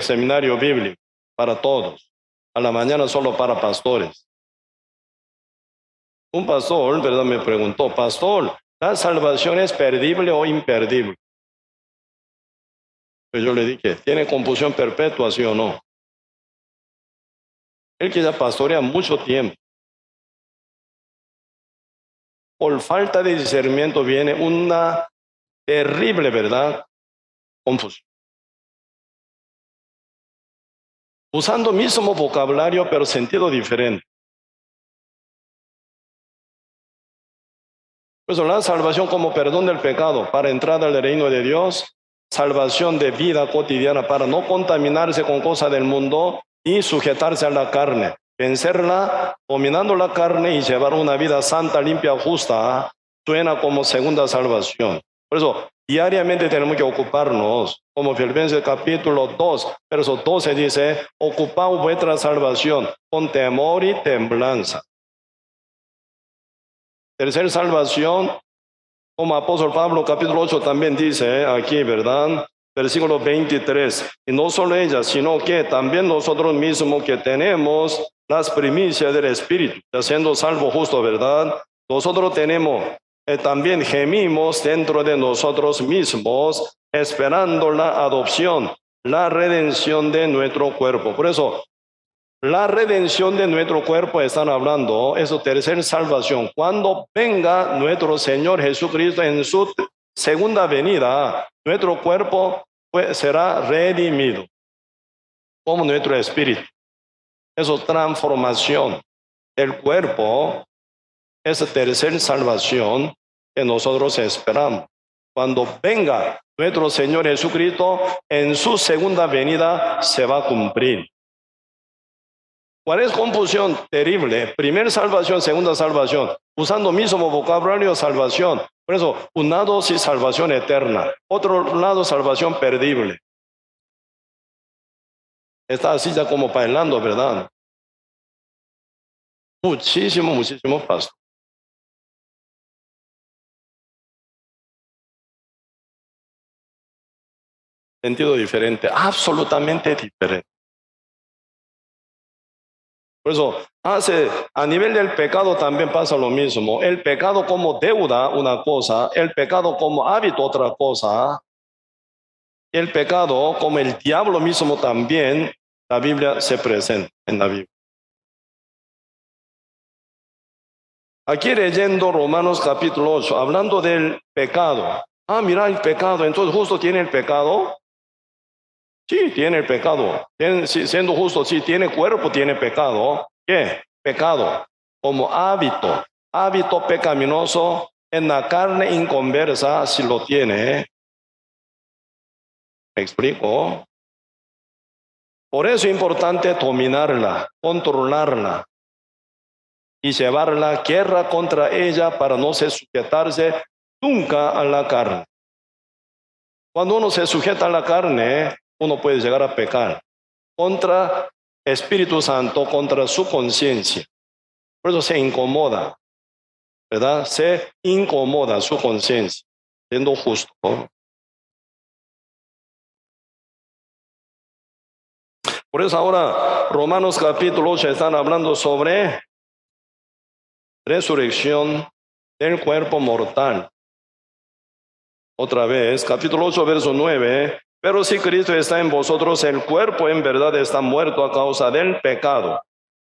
Seminario bíblico para todos, a la mañana solo para pastores. Un pastor, ¿verdad? Me preguntó, pastor, ¿la salvación es perdible o imperdible? Pues yo le dije, ¿tiene confusión perpetua, sí o no? Él que ya pastorea mucho tiempo. Por falta de discernimiento viene una terrible, ¿verdad? Confusión. Usando mismo vocabulario, pero sentido diferente. Pues la salvación como perdón del pecado para entrar al reino de Dios, salvación de vida cotidiana para no contaminarse con cosas del mundo y sujetarse a la carne, vencerla dominando la carne y llevar una vida santa, limpia, justa, suena como segunda salvación. Por eso, diariamente tenemos que ocuparnos, como Filipenses capítulo 2, verso 12 dice, ocupaos vuestra salvación con temor y temblanza. Tercera salvación, como apóstol Pablo capítulo 8 también dice aquí, ¿verdad? Versículo 23, y no solo ella, sino que también nosotros mismos que tenemos las primicias del Espíritu, ya siendo salvo justo, ¿verdad? Nosotros tenemos, también gemimos dentro de nosotros mismos, esperando la adopción, la redención de nuestro cuerpo. Por eso, la redención de nuestro cuerpo están hablando, es su tercera salvación. Cuando venga nuestro Señor Jesucristo en su segunda venida, nuestro cuerpo será redimido, como nuestro espíritu. Eso es transformación. El cuerpo es la tercera salvación que nosotros esperamos. Cuando venga nuestro Señor Jesucristo, en su segunda venida se va a cumplir. ¿Cuál es confusión? Terrible. Primera salvación, segunda salvación. Usando mismo vocabulario, salvación. Por eso, un lado sí salvación eterna. Otro lado salvación perdible. Está así ya como bailando, ¿verdad? Muchísimo pasto. Sentido diferente, absolutamente diferente. Por eso, a nivel del pecado también pasa lo mismo. El pecado como deuda, una cosa. El pecado como hábito, otra cosa. El pecado como el diablo mismo también, la Biblia se presenta en la Biblia. Aquí leyendo Romanos capítulo 8, hablando del pecado. Ah, mira el pecado, entonces justo tiene el pecado. Sí, tiene el pecado. Siendo justo, sí, tiene cuerpo, tiene pecado. ¿Qué? Pecado. Como hábito. Hábito pecaminoso en la carne inconversa, si lo tiene. ¿Me explico? Por eso es importante dominarla, controlarla y llevar la guerra contra ella para no se sujetarse nunca a la carne. Cuando uno se sujeta a la carne, uno puede llegar a pecar contra Espíritu Santo, contra su conciencia. Por eso se incomoda, ¿verdad? Se incomoda su conciencia, siendo justo. Por eso ahora Romanos capítulo 8 están hablando sobre resurrección del cuerpo mortal. Otra vez, capítulo 8, verso 9. Pero si Cristo está en vosotros, el cuerpo en verdad está muerto a causa del pecado.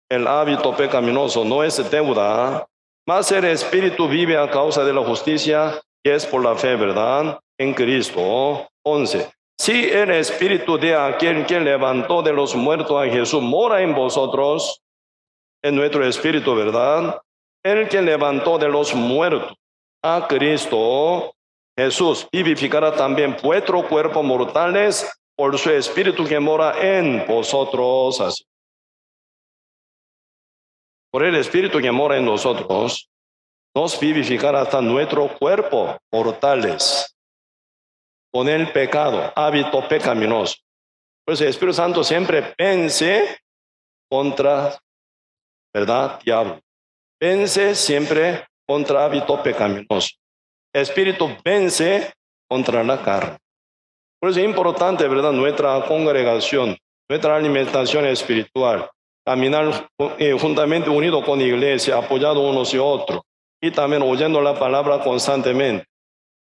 El hábito pecaminoso no es deuda, mas el espíritu vive a causa de la justicia, que es por la fe, ¿verdad? En Cristo. 11. Si el espíritu de aquel que levantó de los muertos a Jesús mora en vosotros, en nuestro espíritu, ¿verdad? El que levantó de los muertos a Cristo Jesús vivificará también vuestros cuerpos mortales por su espíritu que mora en vosotros. Así. Por el espíritu que mora en nosotros, nos vivificará hasta nuestro cuerpo mortales con el pecado, hábito pecaminoso. Por eso el Espíritu Santo siempre vence contra, ¿verdad? Diablo. Vence siempre contra hábito pecaminoso. Espíritu vence contra la carne. Por eso es importante, ¿verdad? Nuestra congregación, nuestra alimentación espiritual, caminar juntamente unido con la iglesia, apoyado unos y otros, y también oyendo la palabra constantemente,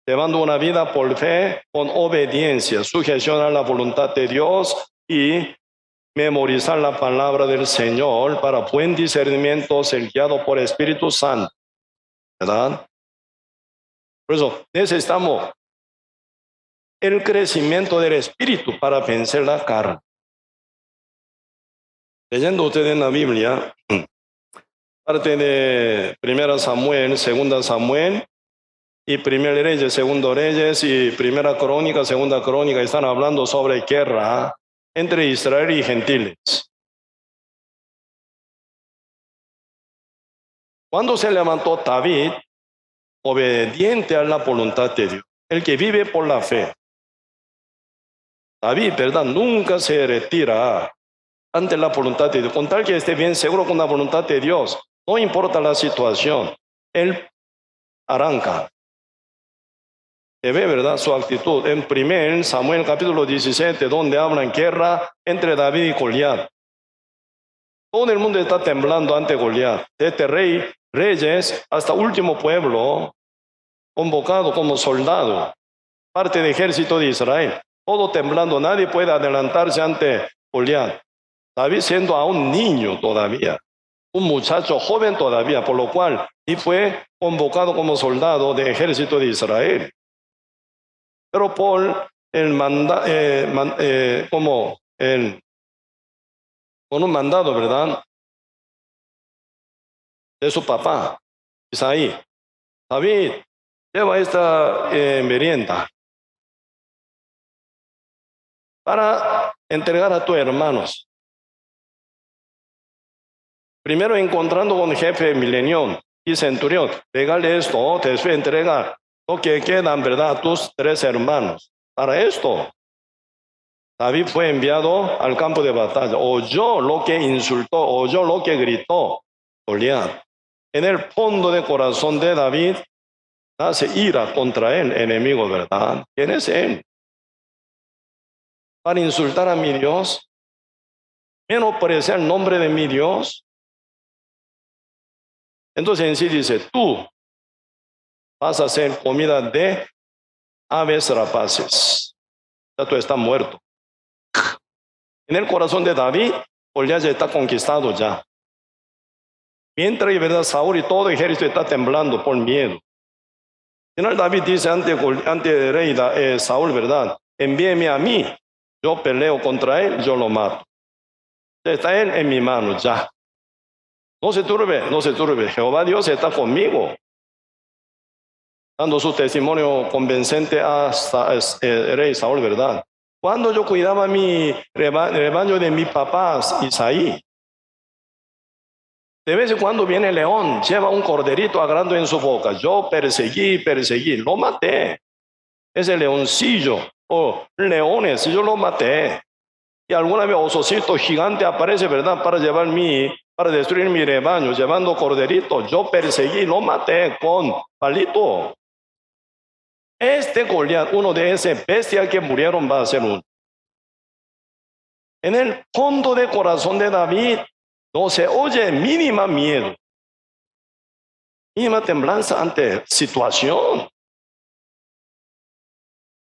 llevando una vida por fe, con obediencia, sujeción a la voluntad de Dios y memorizar la palabra del Señor para buen discernimiento, ser guiado por Espíritu Santo, ¿verdad? Por eso necesitamos el crecimiento del Espíritu para vencer la carne. Leyendo ustedes en la Biblia, parte de 1 Samuel, 2 Samuel, y 1 Reyes, 2 Reyes, y 1 Crónica, 2 Crónica, están hablando sobre guerra entre Israel y gentiles. Cuando se levantó David, obediente a la voluntad de Dios, el que vive por la fe. David, ¿verdad? Nunca se retira ante la voluntad de Dios, con tal que esté bien seguro con la voluntad de Dios, no importa la situación, él arranca. Se ve, ¿verdad? Su actitud. En 1 Samuel capítulo 17, donde hablan guerra entre David y Goliat. Todo el mundo está temblando ante Goliat, desde reyes hasta último pueblo, convocado como soldado, parte del ejército de Israel. Todo temblando, nadie puede adelantarse ante Goliat. David siendo aún niño todavía, un muchacho joven todavía, por lo cual y fue convocado como soldado del ejército de Israel. Pero por el con un mandado, ¿verdad? De su papá, Isaí. David, lleva esta merienda para entregar a tus hermanos. Primero encontrando con el jefe Milenión y Centurión, regale esto, después entrega lo que quedan, ¿verdad? A tus 3 hermanos. Para esto, David fue enviado al campo de batalla. Oyó lo que insultó, oyó lo que gritó Goliat. En el fondo del corazón de David nace ira contra el enemigo, ¿verdad? ¿Quién es él? Para insultar a mi Dios, menospreciar el nombre de mi Dios. Entonces en sí dice, tú vas a hacer comida de aves rapaces. Ya tú estás muerto. En el corazón de David, Goliat ya está conquistado ya. Mientras que, ¿verdad? Saúl y todo el ejército está temblando por miedo. Final David dice ante el rey Saúl, ¿verdad? Envíeme a mí, yo peleo contra él, yo lo mato. Está él en mi mano ya. No se turbe, no se turbe. Jehová Dios está conmigo. Dando su testimonio convincente a el rey Saúl, ¿verdad? Cuando yo cuidaba mi rebaño de mis papás, Isaí, de vez en cuando viene el león, lleva un corderito agrando en su boca. Yo perseguí, lo maté. Ese leoncillo o leones, yo lo maté. Y alguna vez osocito gigante aparece, ¿verdad? Para destruir mi rebaño, llevando corderito. Yo perseguí, lo maté con palito. Este Goliat, uno de esas bestias que murieron, va a ser uno. En el fondo del corazón de David no se oye mínima miedo, mínima temblanza ante situación.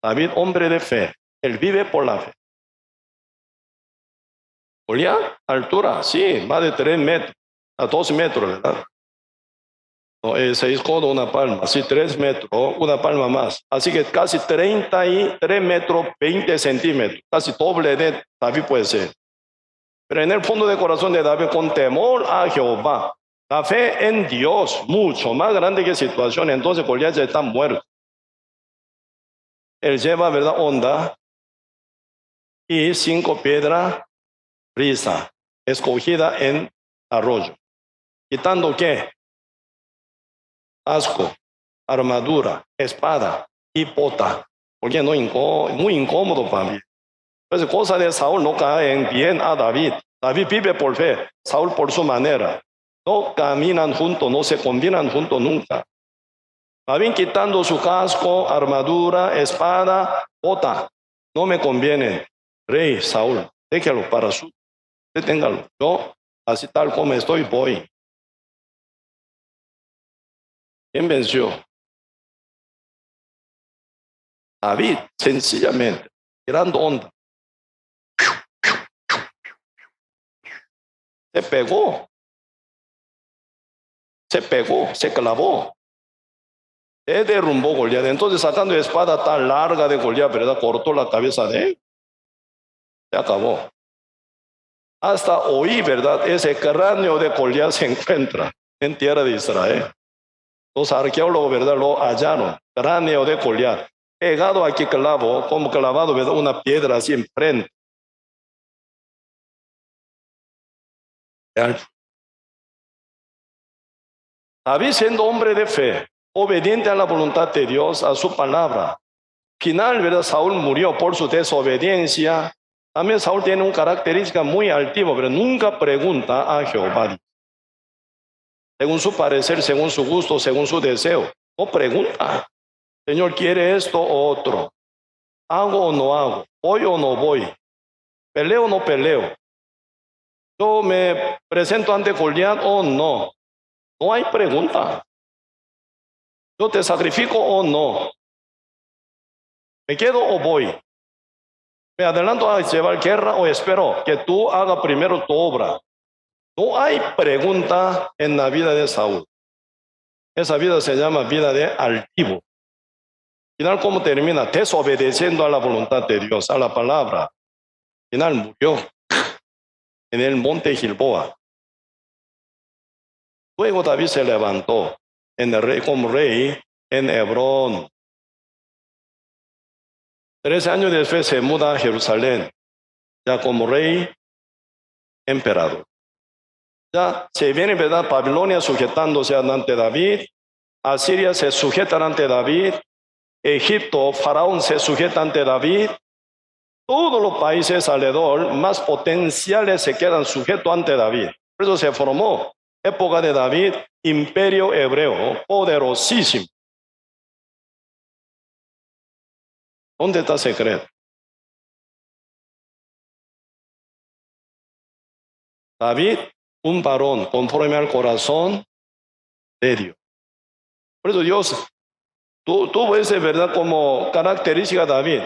David, hombre de fe, él vive por la fe. Goliat, altura, sí, más de 3 metros, a 2 metros, ¿verdad? No, 6 codos, una palma, así 3 metros, una palma más. Así que casi 33 metros, 20 centímetros, casi doble de David puede ser. Pero en el fondo del corazón de David, con temor a Jehová, la fe en Dios, mucho más grande que situación. Entonces Goliat ya está muerto. Él lleva, ¿verdad?, onda y 5 piedras brisa, escogida en arroyo. Quitando ¿qué? Asco, armadura, espada y bota. Porque no muy incómodo para mí. Pues cosa de Saúl no caen bien a David. David vive por fe, Saúl por su manera. No caminan juntos, no se combinan juntos nunca. David quitando su casco, armadura, espada, bota. No me conviene. Rey Saúl, déjalo para su. Deténgalo. Yo, así tal como estoy, voy. ¿Quién venció? David, sencillamente, tirando onda. Se clavó. Se derrumbó Goliat. Entonces, sacando espada tan larga de Goliat, ¿verdad? Cortó la cabeza de él. Se acabó. Hasta hoy, ¿verdad? Ese cráneo de Goliat se encuentra en tierra de Israel. Los arqueólogos, ¿verdad?, lo hallaron. Cráneo de Goliat. Pegado aquí clavo, como clavado, ¿verdad?, una piedra así enfrente. David, siendo hombre de fe, obediente a la voluntad de Dios, a su palabra. Final, ¿verdad? Saúl murió por su desobediencia. También Saúl tiene una característica muy altiva, pero nunca pregunta a Jehová. Según su parecer, según su gusto, según su deseo. No pregunta. Señor, ¿quiere esto o otro? ¿Hago o no hago? ¿Voy o no voy? ¿Peleo o no peleo? ¿Yo me presento ante Goliat o no? No hay pregunta. ¿Yo te sacrifico o no? ¿Me quedo o voy? ¿Me adelanto a llevar guerra o espero que tú hagas primero tu obra? No hay pregunta en la vida de Saúl. Esa vida se llama vida de altivo. Final, ¿cómo termina? Desobedeciendo a la voluntad de Dios, a la palabra. Final, murió en el monte Gilboa. Luego David se levantó como rey en Hebrón. 13 años después se muda a Jerusalén, ya como rey, emperador. Ya se viene, ¿verdad?, Babilonia sujetándose ante David, Asiria se sujeta ante David, Egipto, Faraón se sujeta ante David. Todos los países alrededor más potenciales se quedan sujetos ante David. Por eso se formó, época de David, imperio hebreo, poderosísimo. ¿Dónde está el secreto? David, un varón conforme al corazón de Dios. Por eso Dios tuvo ese, ¿verdad?, como característica David,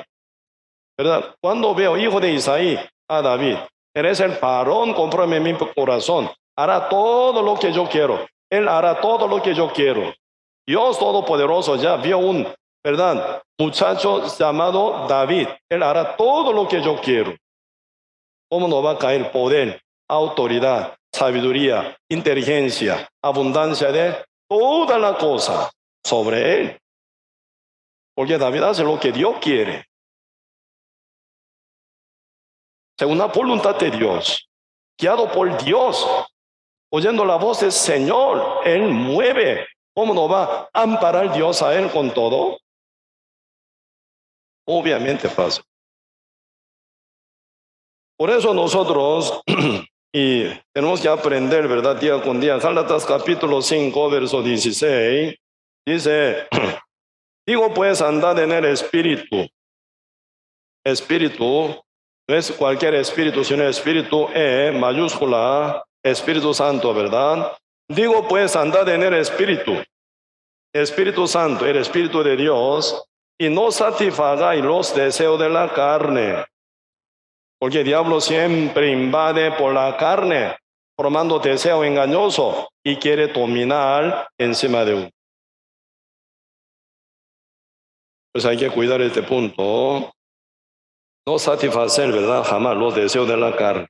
¿verdad? Cuando veo hijo de Isaí a David, eres el varón conforme a mi corazón. hará todo lo que yo quiero. Él hará todo lo que yo quiero. Dios Todopoderoso ya vio un, ¿verdad?, muchacho llamado David. Él hará todo lo que yo quiero. ¿Cómo no va a caer poder, autoridad, sabiduría, inteligencia, abundancia de toda la cosa sobre él? Porque David hace lo que Dios quiere, según la voluntad de Dios, guiado por Dios, oyendo la voz del Señor. Él mueve. ¿Cómo no va a amparar Dios a él con todo? Obviamente pasa. Por eso nosotros y tenemos que aprender, ¿verdad?, día con día. Gálatas capítulo 5, verso 16, dice: digo pues, andad en el Espíritu. Espíritu no es cualquier espíritu, sino espíritu mayúscula, Espíritu Santo, ¿verdad? Digo pues, andad en el Espíritu. Espíritu Santo, el Espíritu de Dios, y no satisfagáis los deseos de la carne. Porque el diablo siempre invade por la carne, formando deseo engañoso y quiere dominar encima de uno. Pues hay que cuidar este punto. No satisfacer, ¿verdad?, jamás los deseos de la carne.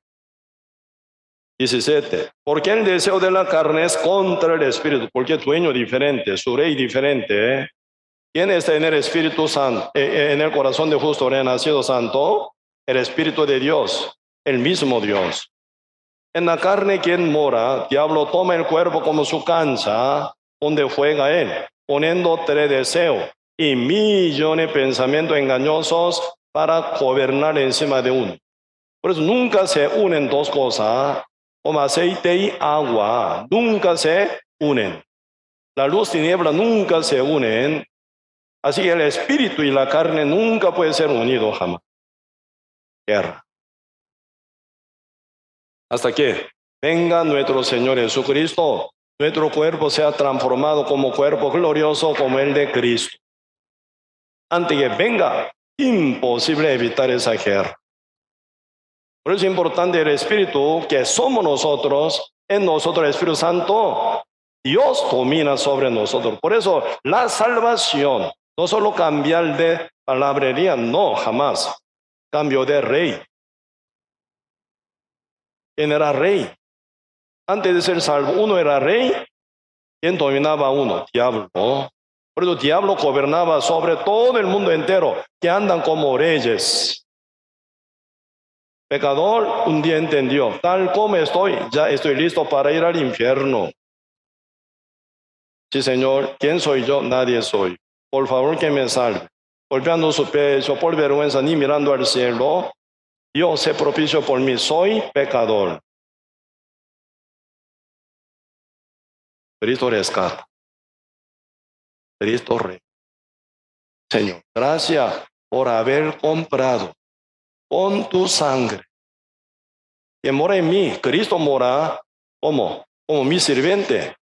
17. Porque el deseo de la carne es contra el Espíritu, porque es dueño diferente, su rey diferente. ¿Quién está en el Espíritu Santo, en el corazón de justo renacido santo? El Espíritu de Dios, el mismo Dios. En la carne, ¿quién mora? Diablo toma el cuerpo como su cancha, donde juega él, poniendo tres deseos y millones de pensamientos engañosos para gobernar encima de uno. Por eso nunca se unen dos cosas, como aceite y agua, nunca se unen. La luz y niebla nunca se unen. Así que el espíritu y la carne nunca pueden ser unidos jamás. Guerra. Hasta que venga nuestro Señor Jesucristo, nuestro cuerpo sea transformado como cuerpo glorioso como el de Cristo. Antes que venga, imposible evitar esa guerra. Por eso es importante el Espíritu, que somos nosotros, en nosotros el Espíritu Santo, Dios domina sobre nosotros. Por eso la salvación, no solo cambiar de palabrería, no, jamás. Cambio de rey. ¿Quién era rey? Antes de ser salvo, uno era rey. ¿Quién dominaba a uno? Diablo. Por eso diablo gobernaba sobre todo el mundo entero, que andan como reyes. Pecador un día entendió: tal como estoy, ya estoy listo para ir al infierno. Sí, Señor, ¿quién soy yo? Nadie soy. Por favor, que me salve. Golpeando su pecho, por vergüenza, ni mirando al cielo. Dios se propicio por mí, soy pecador. Cristo rescata. Cristo rey. Señor, gracias por haber comprado con tu sangre, que mora en mí. Cristo mora como mi sirviente.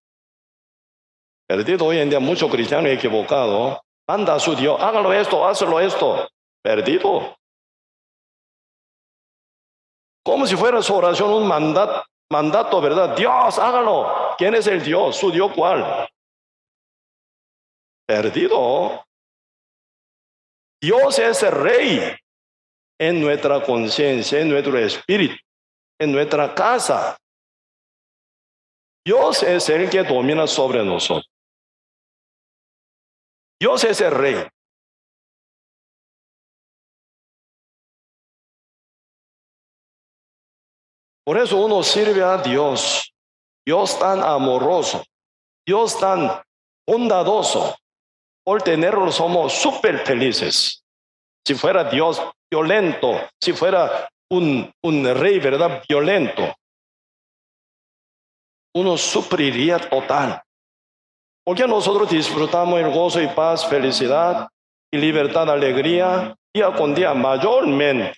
Perdido hoy en día, muchos cristianos equivocados. Manda a su Dios: hágalo esto, hazlo esto. Perdido. Como si fuera su oración un mandato, ¿verdad? Dios, hágalo. ¿Quién es el Dios? ¿Su Dios cuál? Perdido. Dios es el rey en nuestra conciencia, en nuestro espíritu, en nuestra casa. Dios es el que domina sobre nosotros. Dios es el rey. Por eso uno sirve a Dios. Dios tan amoroso, Dios tan bondadoso. Por tenerlo somos súper felices. Si fuera Dios violento, si fuera un rey, ¿verdad?, violento, uno sufriría total. Porque nosotros disfrutamos el gozo y paz, felicidad y libertad, alegría, día con día, mayormente.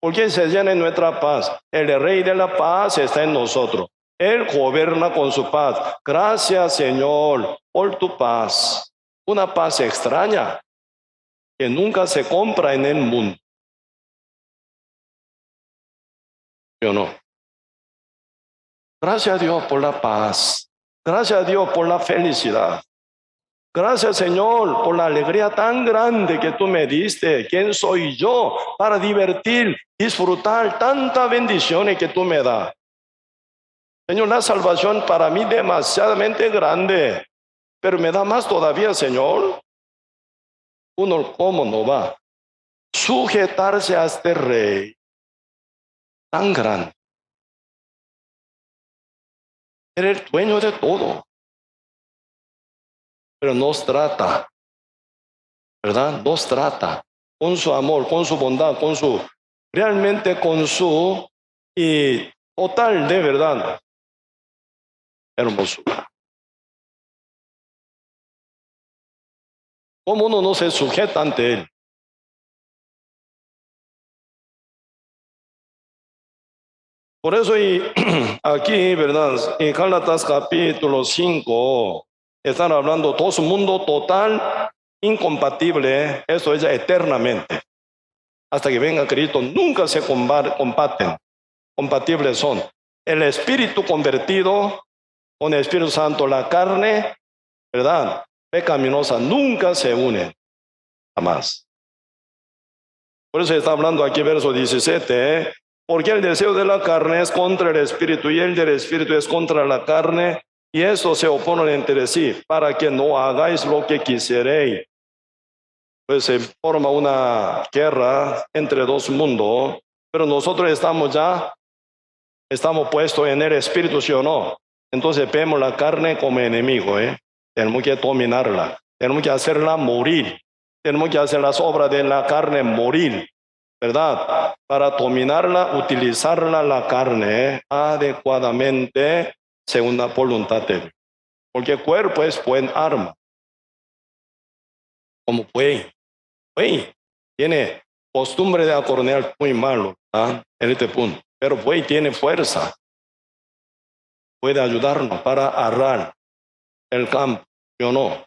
Porque se llena en nuestra paz. El rey de la paz está en nosotros. Él gobierna con su paz. Gracias, Señor, por tu paz. Una paz extraña que nunca se compra en el mundo. ¿Sí o no? Gracias a Dios por la paz. Gracias a Dios por la felicidad. Gracias, Señor, por la alegría tan grande que tú me diste. ¿Quién soy yo para divertir, disfrutar tantas bendiciones que tú me das? Señor, la salvación para mí es demasiadamente grande, pero me da más todavía, Señor. Uno, ¿cómo no va a sujetarse a este Rey tan grande? Era el dueño de todo, pero nos trata, ¿verdad? Nos trata con su amor, con su bondad, realmente con su total de verdad hermosura. ¿Cómo uno no se sujeta ante Él? Por eso aquí, ¿verdad? En Gálatas capítulo 5, están hablando todo su mundo total, incompatible, eso es eternamente. Hasta que venga Cristo, nunca se combaten, compatibles son. El espíritu convertido con el Espíritu Santo, la carne, ¿verdad? Pecaminosa, nunca se unen, jamás. Por eso está hablando aquí verso 17, porque el deseo de la carne es contra el espíritu y el del espíritu es contra la carne, y estos se oponen entre sí, para que no hagáis lo que quisierais. Pues se forma una guerra entre dos mundos, pero nosotros estamos puestos en el espíritu, ¿sí o no? Entonces vemos la carne como enemigo, tenemos que dominarla, tenemos que hacerla morir, tenemos que hacer las obras de la carne morir, ¿verdad? Para dominarla, utilizarla la carne adecuadamente según la voluntad de Dios. Porque el cuerpo es buen arma. Como buey tiene costumbre de acornear muy malo en este punto. Pero buey tiene fuerza. Puede ayudarnos para arar el campo, ¿sí o no?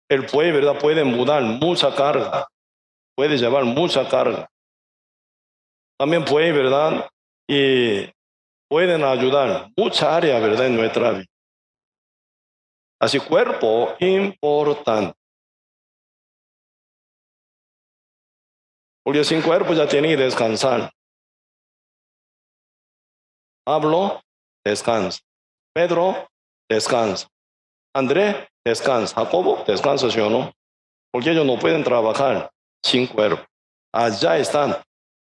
El buey, ¿verdad? Puede mudar mucha carga. Puede llevar mucha carga. También puede, ¿verdad? Y pueden ayudar mucha área, ¿verdad? En nuestra vida. Así, cuerpo importante. Porque sin cuerpo ya tiene que descansar. Pablo, descansa. Pedro, descansa. Andrés, descansa. Jacobo, descansa, ¿sí o no? Porque ellos no pueden trabajar sin cuerpo. Allá están,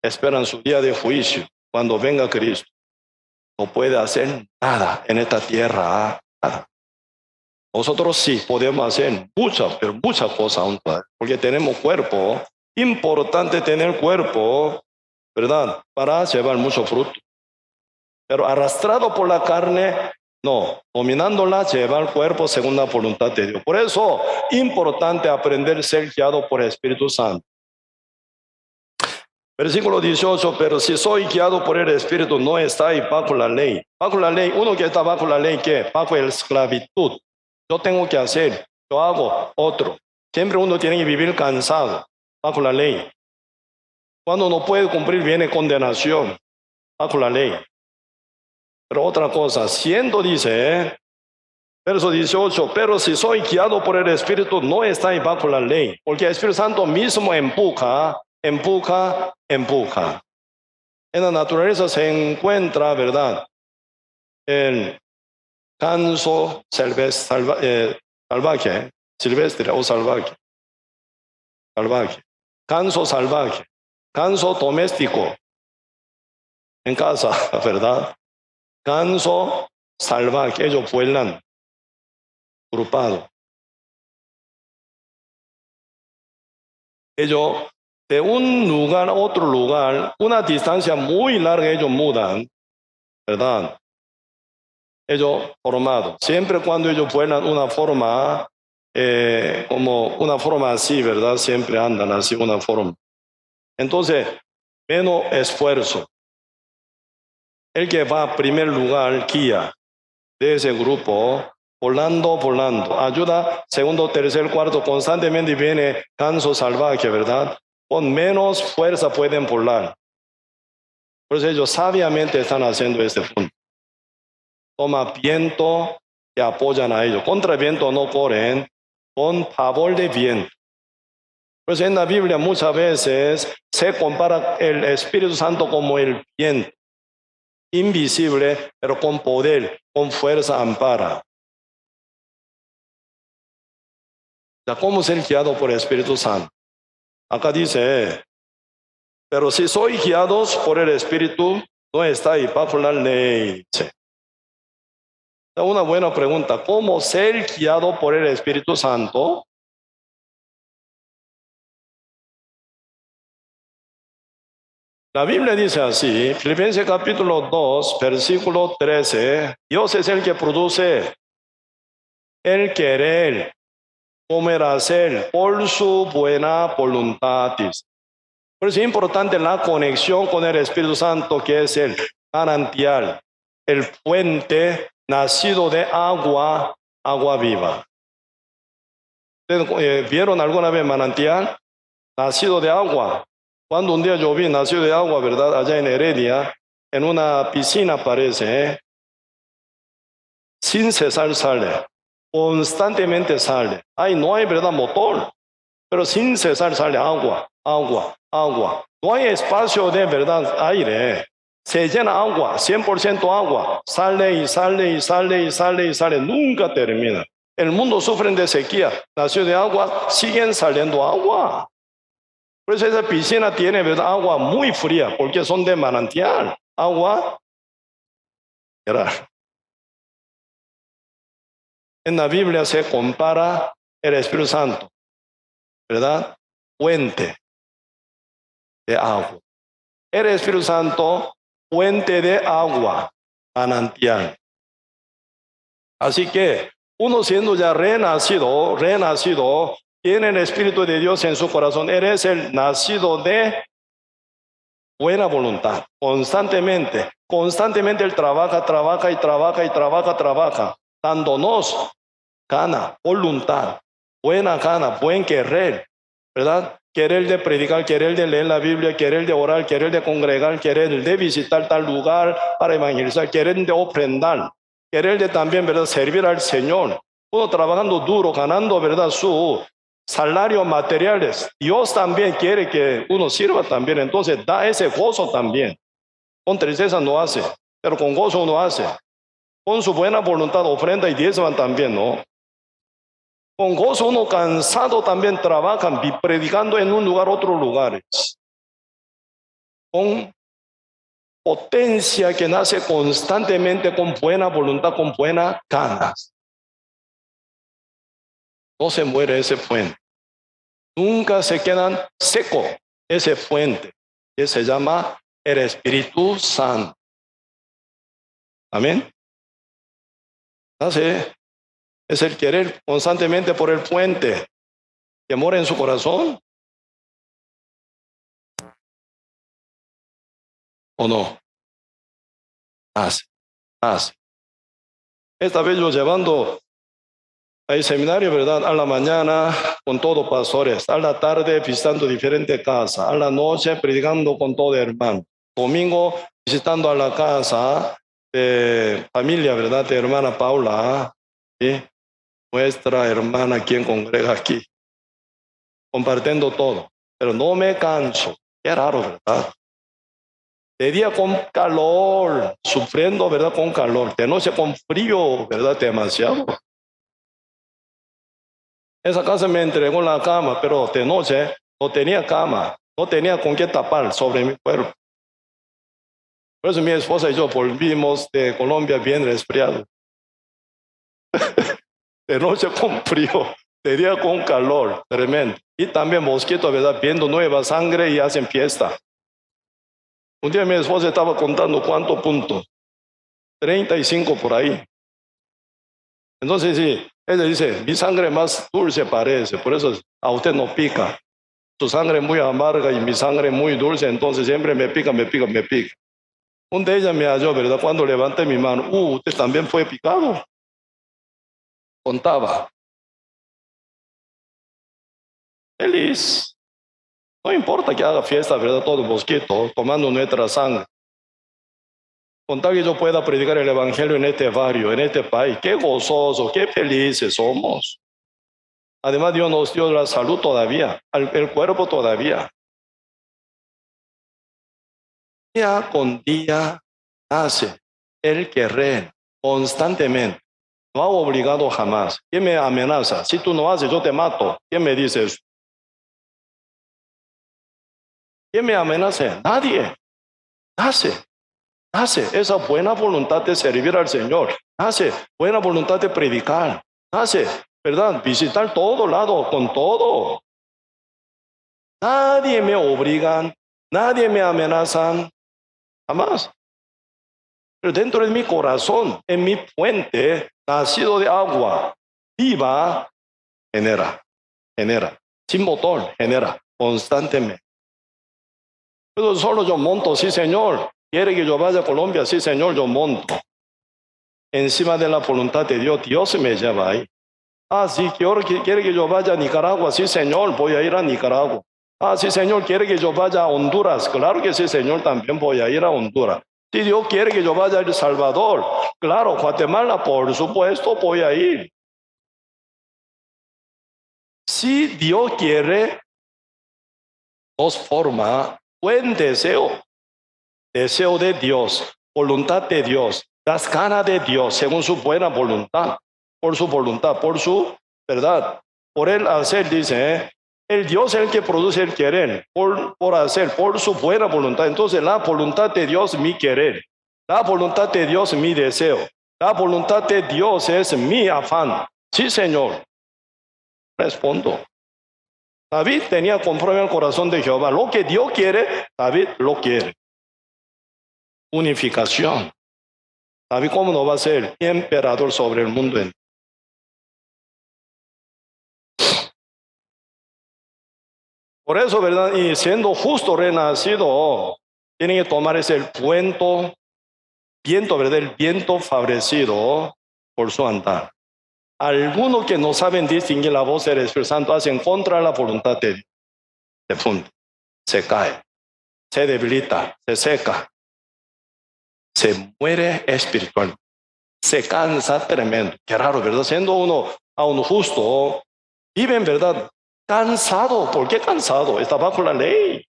esperan su día de juicio. Cuando venga Cristo, no puede hacer nada en esta tierra. Nada. Nosotros sí podemos hacer muchas, pero muchas cosas aún, porque tenemos cuerpo. Importante tener cuerpo, ¿verdad? Para llevar mucho fruto. Pero arrastrado por la carne, no. Dominándola, llevar el cuerpo según la voluntad de Dios. Por eso, importante aprender a ser guiado por el Espíritu Santo. Versículo 18, pero si soy guiado por el Espíritu, no estáis bajo la ley. Bajo la ley, uno que está bajo la ley, ¿qué? Bajo la esclavitud. Yo tengo que hacer, yo hago, otro. Siempre uno tiene que vivir cansado, bajo la ley. Cuando no puede cumplir, viene condenación, bajo la ley. Pero otra cosa, dice, verso 18, pero si soy guiado por el Espíritu, no estáis bajo la ley, porque el Espíritu Santo mismo empuja. En la naturaleza se encuentra, ¿verdad? El canso salvaje, silvestre o salvaje. Canso salvaje, canso doméstico, en casa, ¿verdad? Canso salvaje, ellos vuelan, agrupado. Ellos de un lugar a otro lugar, una distancia muy larga, ellos mudan, ¿verdad? Ellos formados. Siempre cuando ellos vuelan una forma, como una forma así, ¿verdad? Siempre andan así, una forma. Entonces, menos esfuerzo. El que va a primer lugar, guía de ese grupo, volando. Ayuda, segundo, tercer, cuarto, constantemente viene canso salvaje, ¿verdad? Con menos fuerza pueden volar. Por eso ellos sabiamente están haciendo este punto. toma viento que apoyan a ellos. Contra viento no corren, con favor de viento. Pues en la Biblia muchas veces se compara el Espíritu Santo como el viento, invisible, pero con poder, con fuerza ampara. Ya, ¿cómo ser guiado por el Espíritu Santo? Acá dice, pero si sois guiados por el Espíritu, no estáis bajo la ley. Una buena pregunta, ¿cómo ser guiado por el Espíritu Santo? La Biblia dice así, Filipenses capítulo 2, versículo 13, Dios es el que produce el querer, como el hacer, por su buena voluntad. Por eso es importante la conexión con el Espíritu Santo, que es el manantial, el fuente nacido de agua, agua viva. ¿Ustedes vieron alguna vez manantial? Nacido de agua. Cuando un día yo vi nacido de agua, ¿verdad? Allá en Heredia, en una piscina parece, sin cesar sale, constantemente sale. Ahí no hay, ¿verdad? Motor, pero sin cesar sale agua, agua, agua. No hay espacio de, ¿verdad? Aire. Se llena agua, 100% agua. Sale y sale y sale y sale y sale. Nunca termina. El mundo sufre de sequía. Nació de agua, siguen saliendo agua. Por eso esa piscina tiene, ¿verdad? Agua muy fría, porque son de manantial. Agua. En la Biblia se compara el Espíritu Santo, ¿verdad? Fuente de agua. El Espíritu Santo, fuente de agua, manantial. Así que uno siendo ya renacido, tiene el Espíritu de Dios en su corazón. Eres el nacido de buena voluntad, constantemente Él trabaja, dándonos gana, voluntad, buena gana, buen querer, ¿verdad? Querer de predicar, querer de leer la Biblia, querer de orar, querer de congregar, querer de visitar tal lugar para evangelizar, querer de ofrendar, querer de también, ¿verdad? Servir al Señor. Uno trabajando duro, ganando, ¿verdad? Su salario materiales. Dios también quiere que uno sirva también, entonces da ese gozo también. Con tristeza no hace, pero con gozo uno hace. Con su buena voluntad ofrenda y diezman también, ¿no? Con gozo uno cansado también trabajan predicando en un lugar, otros lugares. Con potencia que nace constantemente, con buena voluntad, con buenas ganas. No se muere ese fuente. Nunca se quedan seco ese fuente, que se llama el Espíritu Santo. Amén. Entonces, es el querer constantemente por el fuente que mora en su corazón. ¿O no? Hace. Esta vez yo llevando al seminario, ¿verdad? A la mañana con todos pastores, a la tarde visitando diferentes casas, a la noche predicando con todo hermano. Domingo visitando a la casa de familia, ¿verdad? De hermana Paula, ¿sí? Nuestra hermana quien congrega aquí, compartiendo todo. Pero no me canso. Qué raro, ¿verdad? De día con calor, sufriendo, ¿verdad? Con calor. De noche con frío, ¿verdad? Demasiado. Esa casa me entregó la cama, pero de noche no tenía cama, no tenía con qué tapar sobre mi cuerpo. Por eso mi esposa y yo volvimos de Colombia bien resfriados. De noche con frío, de día con calor, tremendo. Y también mosquitos, ¿verdad? Viendo nueva sangre y hacen fiesta. Un día mi esposa estaba contando cuántos puntos. 35 por ahí. Entonces sí, ella dice, mi sangre más dulce parece, por eso a usted no pica. Su sangre muy amarga y mi sangre muy dulce, entonces siempre me pica. Un de ellas me halló, ¿verdad? Cuando levanté mi mano, usted también fue picado. Contaba. Feliz. No importa que haga fiesta, ¿verdad? Todo mosquito, tomando nuestra sangre. Con tal que yo pueda predicar el evangelio en este barrio, en este país, qué gozoso, qué felices somos. Además, Dios nos dio la salud todavía, el cuerpo todavía. Día con día nace el que reina constantemente. No ha obligado jamás. ¿Quién me amenaza? Si tú no haces, yo te mato. ¿Quién me dice eso? ¿Quién me amenaza? Nadie. Nace. Nace esa buena voluntad de servir al Señor. Nace buena voluntad de predicar. Nace, ¿verdad? Visitar todo lado, con todo. Nadie me obligan, nadie me amenazan, jamás. Pero dentro de mi corazón, en mi fuente, nacido de agua viva, genera. Sin motor, genera constantemente. Pero solo yo monto, sí, Señor. ¿Quiere que yo vaya a Colombia? Sí, Señor, yo monto. Encima de la voluntad de Dios, Dios me lleva ahí. Ah, sí, quiere que yo vaya a Nicaragua. Sí, Señor, voy a ir a Nicaragua. Ah, sí, Señor, quiere que yo vaya a Honduras. Claro que sí, Señor, también voy a ir a Honduras. Si Dios quiere que yo vaya a El Salvador, claro, Guatemala, por supuesto, voy a ir. Si Dios quiere, nos forma buen deseo de Dios, voluntad de Dios, las ganas de Dios, según su buena voluntad, por su verdad, por el hacer, dice, el Dios es el que produce el querer, por hacer, por su buena voluntad. Entonces la voluntad de Dios, mi querer, la voluntad de Dios, mi deseo, la voluntad de Dios es mi afán. Sí, Señor, respondo. David tenía conforme al corazón de Jehová. Lo que Dios quiere, David lo quiere. Unificación. David, ¿cómo no va a ser emperador sobre el mundo entero? Por eso, ¿verdad? Y siendo justo renacido, tienen que tomar ese viento, ¿verdad? El viento favorecido por su andar. Algunos que no saben distinguir la voz del Espíritu Santo hacen contra la voluntad de Dios. Se funde, se cae, se debilita, se seca, se muere espiritual, se cansa tremendo. Qué raro, ¿verdad? Siendo uno a uno justo, vive en verdad cansado. ¿Por qué cansado? Está bajo la ley.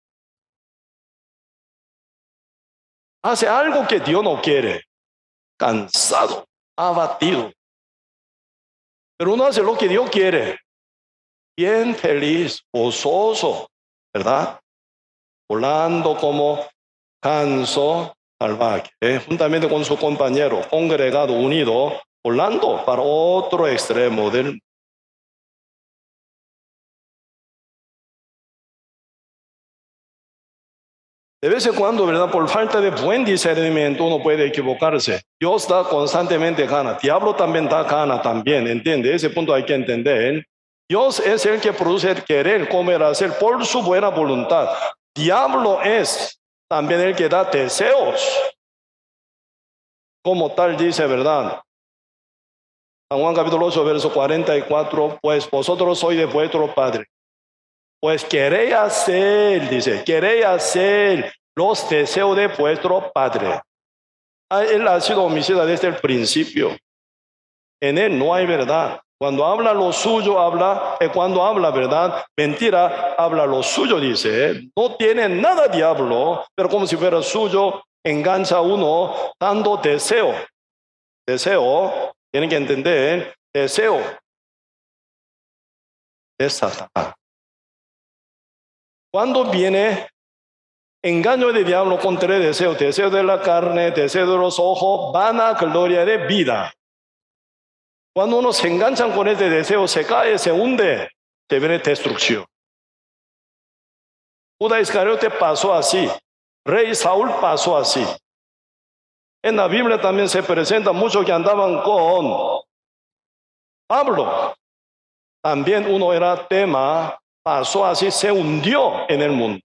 Hace algo que Dios no quiere. Cansado, abatido. Pero uno hace lo que Dios quiere. Bien feliz, gozoso, ¿verdad? Volando como canso salvaje, juntamente con su compañero, congregado, unido, volando para otro extremo del mundo. De vez en cuando, ¿verdad? Por falta de buen discernimiento uno puede equivocarse. Dios da constantemente gana. Diablo también da gana también, ¿entiende? Ese punto hay que entender. Dios es el que produce el querer, comer, hacer por su buena voluntad. Diablo es también el que da deseos. Como tal dice, ¿verdad? San Juan capítulo 8, verso 44, pues vosotros sois de vuestro Padre. Pues queréis hacer, dice, queréis hacer los deseos de vuestro Padre. Él ha sido homicida desde el principio. En él no hay verdad. Cuando habla lo suyo, cuando habla verdad, mentira, habla lo suyo, dice. No tiene nada diablo, pero como si fuera suyo, engancha a uno dando deseo. Deseo, tienen que entender, deseo es Satanás. Cuando viene engaño de diablo con tres deseos, deseo de la carne, deseo de los ojos, vanagloria de vida. Cuando uno se enganchan con este deseo, se cae, se hunde, se viene destrucción. Judas Iscariote pasó así, rey Saúl pasó así. En la Biblia también se presenta muchos que andaban con Pablo. También uno era tema, pasó así, se hundió en el mundo.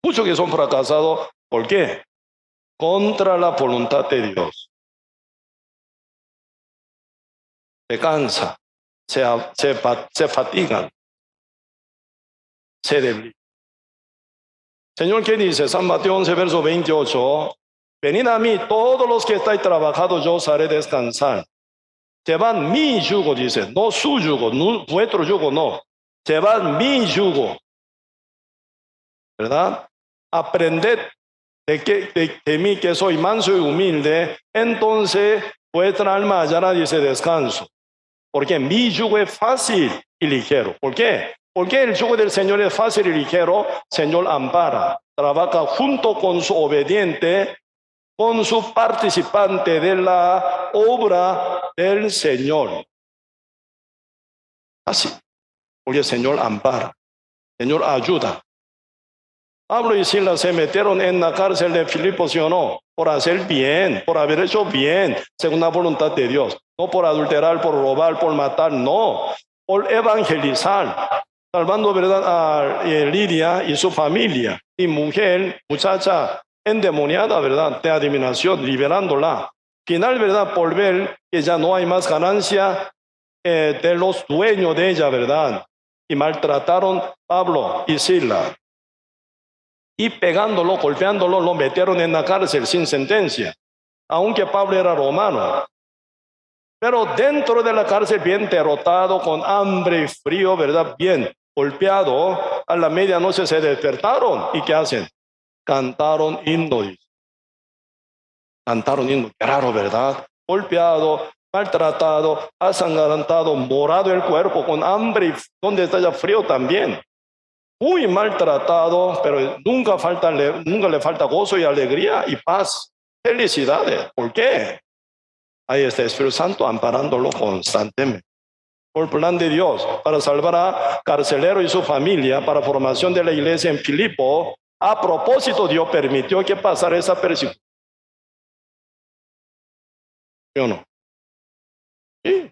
Muchos que son fracasados, ¿por qué? Contra la voluntad de Dios. Se cansa, se fatigan, se debilitan. Señor, ¿qué dice? San Mateo 11, verso 28. Venid a mí, todos los que estáis trabajados, yo os haré descansar. Llevad mi yugo, dice, no su yugo, no, vuestro yugo no. Llevad mi yugo, ¿verdad? Aprended de mí que soy manso y humilde, entonces vuestra alma hallará, dice, descanso. Porque mi yugo es fácil y ligero. ¿Por qué? Porque el yugo del Señor es fácil y ligero. Señor ampara, trabaja junto con su obediente, con su participante de la obra del Señor. Así, porque el Señor ampara, el Señor ayuda. Pablo y Silas se metieron en la cárcel de Filipos, ¿sí o no? Por hacer bien, por haber hecho bien, según la voluntad de Dios. No por adulterar, por robar, por matar, no. Por evangelizar, salvando, ¿verdad?, a Lidia y su familia. Y mujer, muchacha endemoniada, ¿verdad?, de adivinación, liberándola. Final, ¿verdad?, por ver que ya no hay más ganancia de los dueños de ella, ¿verdad? Y maltrataron a Pablo y Silas. Y pegándolo, golpeándolo, lo metieron en la cárcel sin sentencia, aunque Pablo era romano. Pero dentro de la cárcel, bien derrotado, con hambre y frío, ¿verdad?, bien golpeado, a la medianoche se despertaron. ¿Y qué hacen? Cantaron himnos. Cantaron himnos. Qué raro, ¿verdad? Golpeado, maltratado, asangrantado, morado el cuerpo, con hambre y donde está ya frío también. Muy maltratado, pero nunca le falta gozo y alegría y paz, felicidades. ¿Por qué? Ahí está el Espíritu Santo amparándolo constantemente. Por plan de Dios, para salvar a carcelero y su familia, para formación de la iglesia en Filipo. A propósito, Dios permitió que pasara esa persecución. ¿Sí o no? Sí.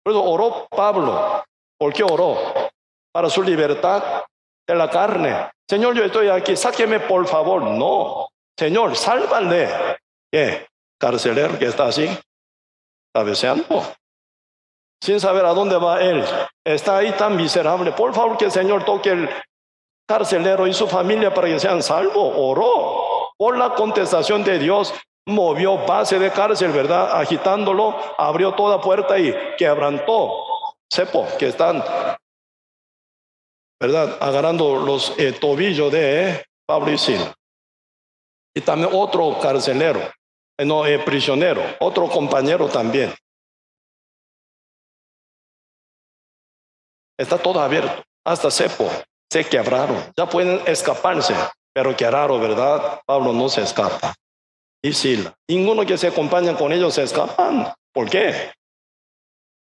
Por eso oró Pablo. ¿Por qué oró? Para su libertad de la carne. Señor, yo estoy aquí, sáqueme por favor. No, Señor, sálvale. ¿Qué? Carcelero que está así, cabeceando, sin saber a dónde va él. Está ahí tan miserable. Por favor, que el Señor toque el carcelero y su familia para que sean salvos. Oró. Por la contestación de Dios, movió base de cárcel, ¿verdad? Agitándolo, abrió toda puerta y quebrantó cepo que están, ¿verdad?, agarrando los tobillos de Pablo y Silas. Y también otro carcelero, prisionero, otro compañero también. Está todo abierto, hasta cepo, se quebraron, ya pueden escaparse, pero qué raro, ¿verdad? Pablo no se escapa. Y Silas, ninguno que se acompaña con ellos se escapan. ¿Por qué?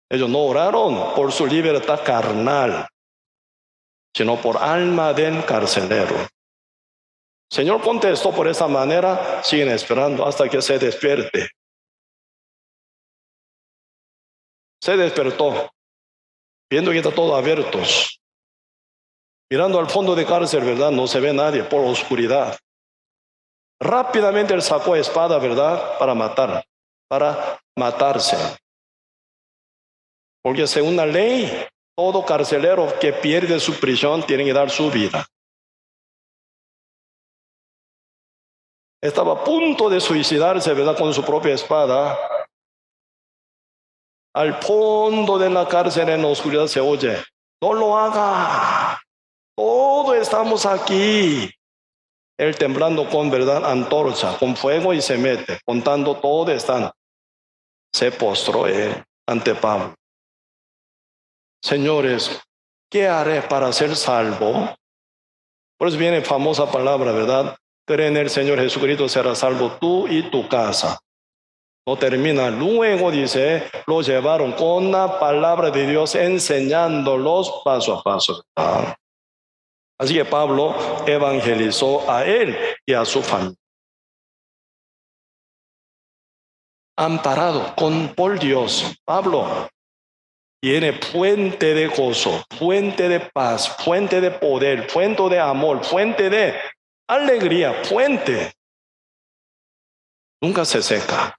Ellos no oraron por su libertad carnal, sino por alma del carcelero. Señor contestó por esa manera, siguen esperando hasta que se despierte. Se despertó, viendo que está todo abierto, mirando al fondo de cárcel, ¿verdad? No se ve nadie por oscuridad. Rápidamente él sacó espada, ¿verdad? Para matarse. Porque según la ley, todo carcelero que pierde su prisión tiene que dar su vida. Estaba a punto de suicidarse, ¿verdad?, con su propia espada. Al fondo de la cárcel, en la oscuridad, se oye: no lo haga, todos estamos aquí. Él temblando con, ¿verdad?, antorcha, con fuego, y se mete, contando todo están. Se postró ante Pablo. Señores, ¿qué haré para ser salvo? Por eso viene famosa palabra, ¿verdad? Cree en el Señor Jesucristo, serás salvo tú y tu casa. No termina. Luego dice, lo llevaron con la palabra de Dios, enseñándolos paso a paso. Así que Pablo evangelizó a él y a su familia. Amparado por Dios, Pablo tiene fuente de gozo, fuente de paz, fuente de poder, fuente de amor, fuente de alegría, fuente. Nunca se seca.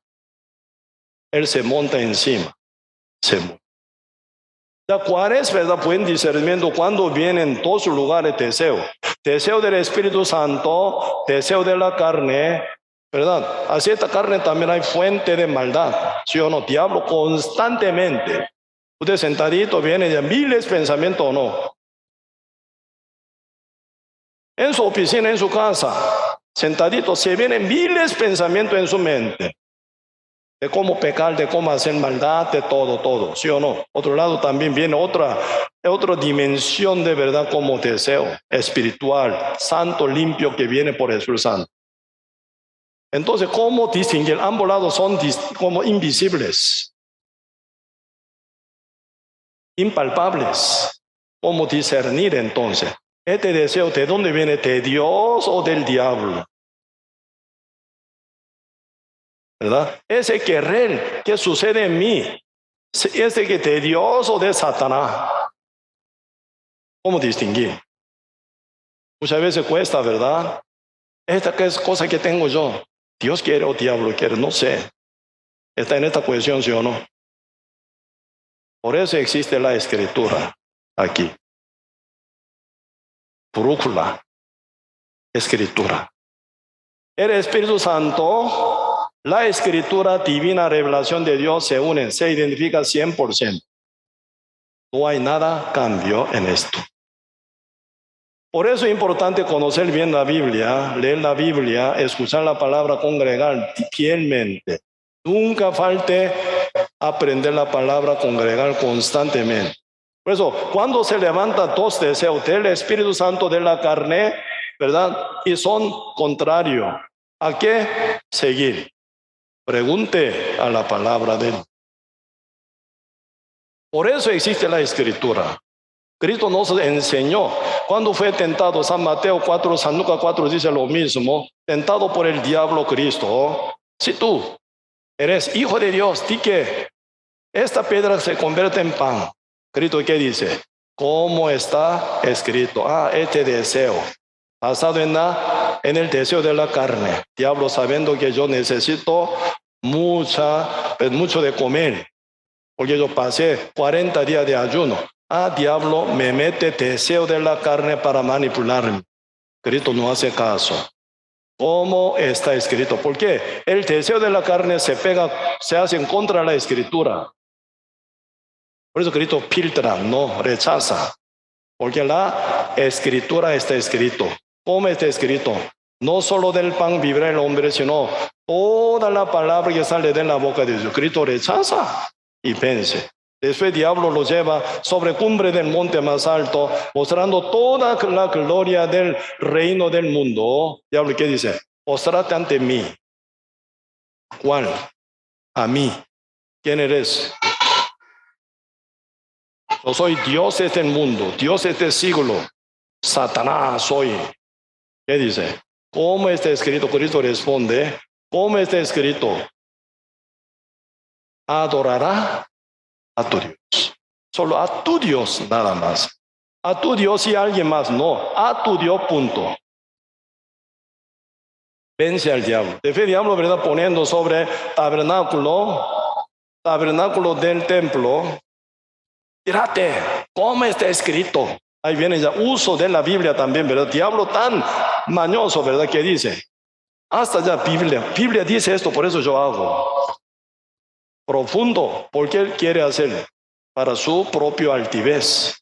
Él se monta encima. ¿Cuál es, verdad, buen discernimiento cuando vienen todos los lugares de deseo? deseo del Espíritu Santo, deseo de la carne, ¿verdad? Así esta carne también hay fuente de maldad, ¿sí o no? Diablo constantemente. Usted sentadito viene de miles de pensamientos o no. En su oficina, en su casa, sentadito, se vienen miles de pensamientos en su mente. De cómo pecar, de cómo hacer maldad, de todo, ¿sí o no? Otro lado también viene otra dimensión de verdad como deseo espiritual, santo, limpio, que viene por el Espíritu Santo. Entonces, ¿cómo distinguir? Ambos lados son como invisibles, impalpables. ¿Cómo discernir entonces? ¿Este deseo de dónde viene? ¿De Dios o del diablo? ¿Verdad? Ese querer que sucede en mí, ¿es de Dios o de Satanás? ¿Cómo distinguir? Muchas veces cuesta, ¿verdad? Esta que es cosa que tengo yo, Dios quiere o diablo quiere, no sé. Está en esta cuestión, ¿sí o no? Por eso existe la escritura aquí. Brújula, escritura. El Espíritu Santo, la escritura, divina revelación de Dios se unen, se identifica 100%. No hay nada cambio en esto. Por eso es importante conocer bien la Biblia, leer la Biblia, escuchar la palabra, congregar fielmente. Nunca falte aprender la palabra, congregar constantemente. Por eso, cuando se levantan dos deseos del Espíritu Santo, de la carne, ¿verdad? Y son contrarios. ¿A qué? Seguir. Pregunte a la palabra de Él. Por eso existe la Escritura. Cristo nos enseñó. Cuando fue tentado, San Mateo 4, San Lucas 4 dice lo mismo. Tentado por el diablo Cristo. Si tú eres hijo de Dios, di que esta piedra se convierte en pan. Cristo, ¿qué dice? ¿Cómo está escrito? Este deseo, basado en el deseo de la carne. Diablo, sabiendo que yo necesito mucho de comer, porque yo pasé 40 días de ayuno. Diablo, me mete deseo de la carne para manipularme. Cristo no hace caso. ¿Cómo está escrito? Porque el deseo de la carne se hace en contra de la escritura. Por eso Cristo filtra, no rechaza. Porque la escritura está escrito. ¿Cómo está escrito? No solo del pan vivirá el hombre, sino toda la palabra que sale de la boca de Dios. Cristo rechaza y vence. Después el diablo lo lleva sobre cumbre del monte más alto, mostrando toda la gloria del reino del mundo. Diablo, ¿qué dice? Postrate ante mí. ¿Cuál? A mí. ¿Quién eres? Yo soy Dios de este mundo, Dios de este siglo. Satanás soy. ¿Qué dice? ¿Cómo está escrito? Cristo responde, ¿cómo está escrito? Adorará a tu Dios. Solo a tu Dios nada más. A tu Dios y a alguien más, no. A tu Dios, punto. Vence al diablo. De fe, diablo, ¿verdad? Poniendo sobre tabernáculo del templo. Fíjate, ¿cómo está escrito? Ahí viene ya uso de la Biblia también, ¿verdad? Diablo tan mañoso, ¿verdad? Que dice, hasta ya Biblia dice esto, por eso yo hago. Profundo, porque él quiere hacerlo para su propio altivez.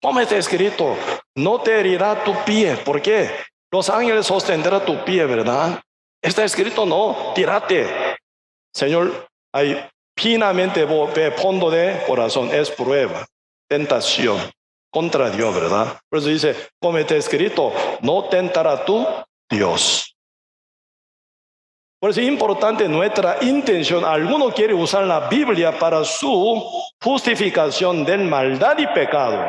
¿Cómo está escrito? No te herirá tu pie. ¿Por qué? Los ángeles sostendrán tu pie, ¿verdad? Está escrito, no, tírate. Señor, hay finamente ve fondo de corazón, es prueba, tentación contra Dios, ¿verdad? Por eso dice, como está escrito, no tentará tu Dios. Por eso es importante nuestra intención. Alguno quiere usar la Biblia para su justificación de maldad y pecado.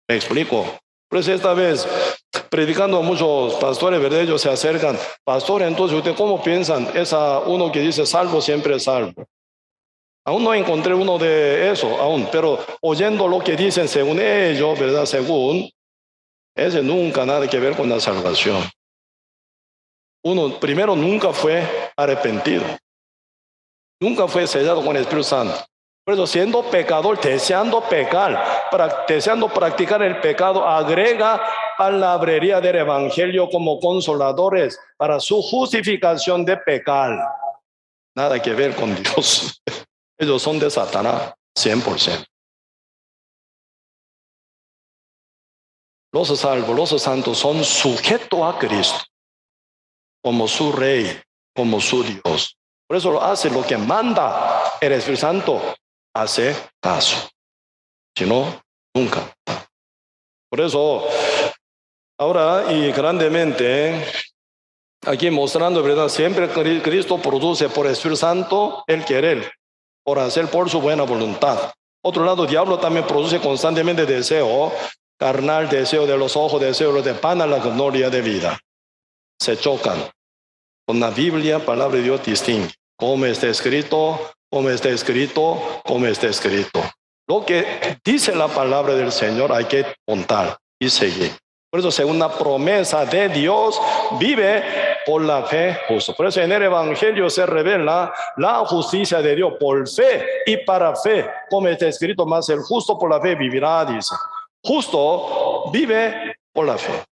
¿Me explico? Por eso esta vez, predicando a muchos pastores, ¿verdad? Ellos se acercan. Pastor, entonces, ¿usted cómo piensan? Uno que dice salvo, siempre es salvo. Aún no encontré uno de eso, pero oyendo lo que dicen según ellos, ¿verdad? Según, ese nunca nada que ver con la salvación. Uno, primero, nunca fue arrepentido. Nunca fue sellado con el Espíritu Santo. Por eso, siendo pecador, deseando pecar, deseando practicar el pecado, agrega palabrería del evangelio como consoladores para su justificación de pecar. Nada que ver con Dios. Ellos son de Satanás, 100%. Los salvos, los santos son sujetos a Cristo, como su Rey, como su Dios. Por eso hace lo que manda el Espíritu Santo, hace caso. Si no, nunca. Por eso, ahora y grandemente, aquí mostrando, ¿verdad? Siempre Cristo produce por el Espíritu Santo el querer, por hacer por su buena voluntad. Otro lado, el diablo también produce constantemente deseo carnal, deseo de los ojos, deseo de pan a la gloria de vida. Se chocan. Con la Biblia, palabra de Dios distingue. Como está escrito, como está escrito, como está escrito. Lo que dice la palabra del Señor hay que contar y seguir. Por eso, según la promesa de Dios, vive por la fe justo. Por eso en el Evangelio se revela la justicia de Dios por fe y para fe. Como está escrito, más el justo por la fe vivirá, dice. Justo vive por la fe.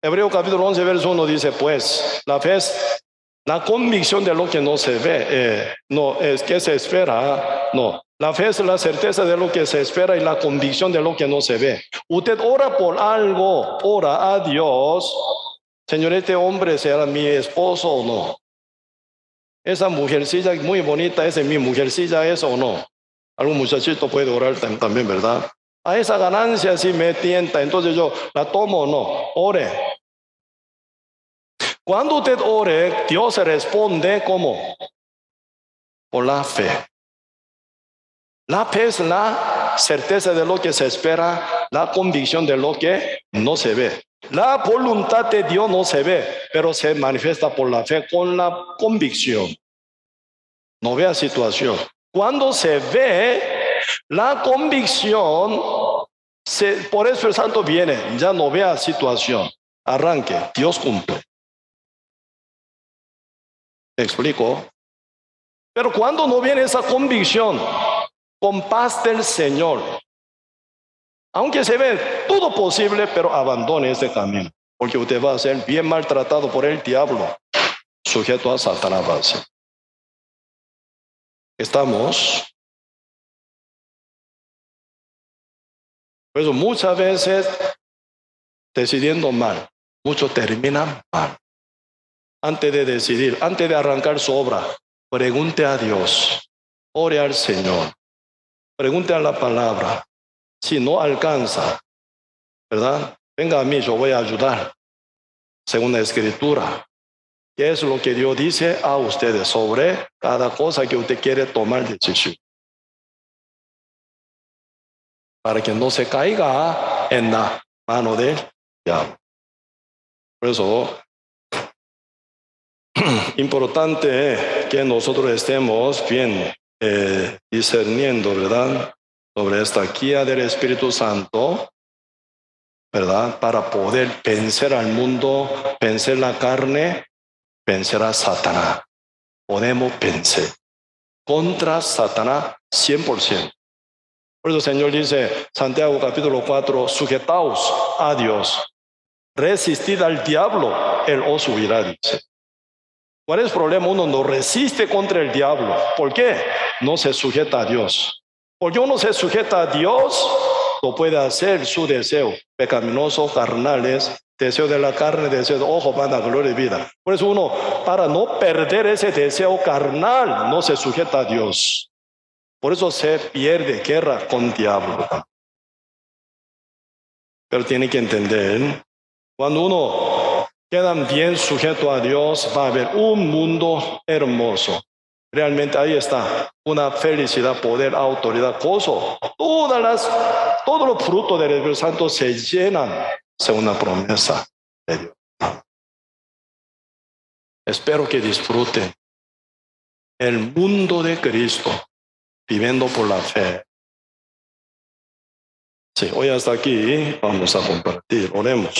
Hebreo capítulo 11, verso 1 dice, pues, la fe es la convicción de lo que no se ve, no es que se espera, no. La fe es la certeza de lo que se espera y la convicción de lo que no se ve. Usted ora por algo, ora a Dios. Señor, este hombre será mi esposo o no. Esa mujercilla muy bonita, esa es mi mujercilla, ¿eso o no? Algún muchachito puede orar también, ¿verdad? A esa ganancia sí me tienta, entonces yo la tomo o no. Ore. Cuando usted ore, Dios se responde ¿cómo? Por la fe. La fe es la certeza de lo que se espera, la convicción de lo que no se ve. La voluntad de Dios no se ve, pero se manifiesta por la fe con la convicción. No vea situación. Cuando se ve, la convicción, por eso el Santo viene, ya no vea situación. Arranque, Dios cumple. ¿Me explico? Pero cuando no viene esa convicción, con paz del Señor, aunque se ve todo posible, pero abandone este camino, porque usted va a ser bien maltratado por el diablo, sujeto a Satanás. Estamos. Por eso muchas veces decidiendo mal, muchos terminan mal. Antes de decidir, antes de arrancar su obra, pregunte a Dios, ore al Señor, pregunte a la palabra. Si no alcanza, ¿verdad? Venga a mí, yo voy a ayudar. Según la Escritura, ¿qué es lo que Dios dice a ustedes sobre cada cosa que usted quiere tomar decisión? Para que no se caiga en la mano del diablo. Por eso, importante que nosotros estemos bien discerniendo, ¿verdad? Sobre esta guía del Espíritu Santo, ¿verdad? Para poder vencer al mundo, vencer la carne, vencer a Satanás. Podemos vencer contra Satanás 100%. Por eso el Señor dice, Santiago capítulo 4, sujetaos a Dios, resistid al diablo, él os huirá, dice. ¿Cuál es el problema? Uno no resiste contra el diablo. ¿Por qué? No se sujeta a Dios. Porque uno se sujeta a Dios, no puede hacer su deseo pecaminoso, carnales, deseo de la carne, deseo de ojo, vana, gloria y vida. Por eso uno, para no perder ese deseo carnal, no se sujeta a Dios. Por eso se pierde guerra con el diablo. Pero tiene que entender, cuando uno queda bien sujeto a Dios, va a haber un mundo hermoso. Realmente ahí está una felicidad, poder, autoridad, gozo. Todos los frutos del Espíritu Santo se llenan según la promesa de Dios. Espero que disfruten el mundo de Cristo, viviendo por la fe. Sí, hoy hasta aquí vamos a compartir. Oremos.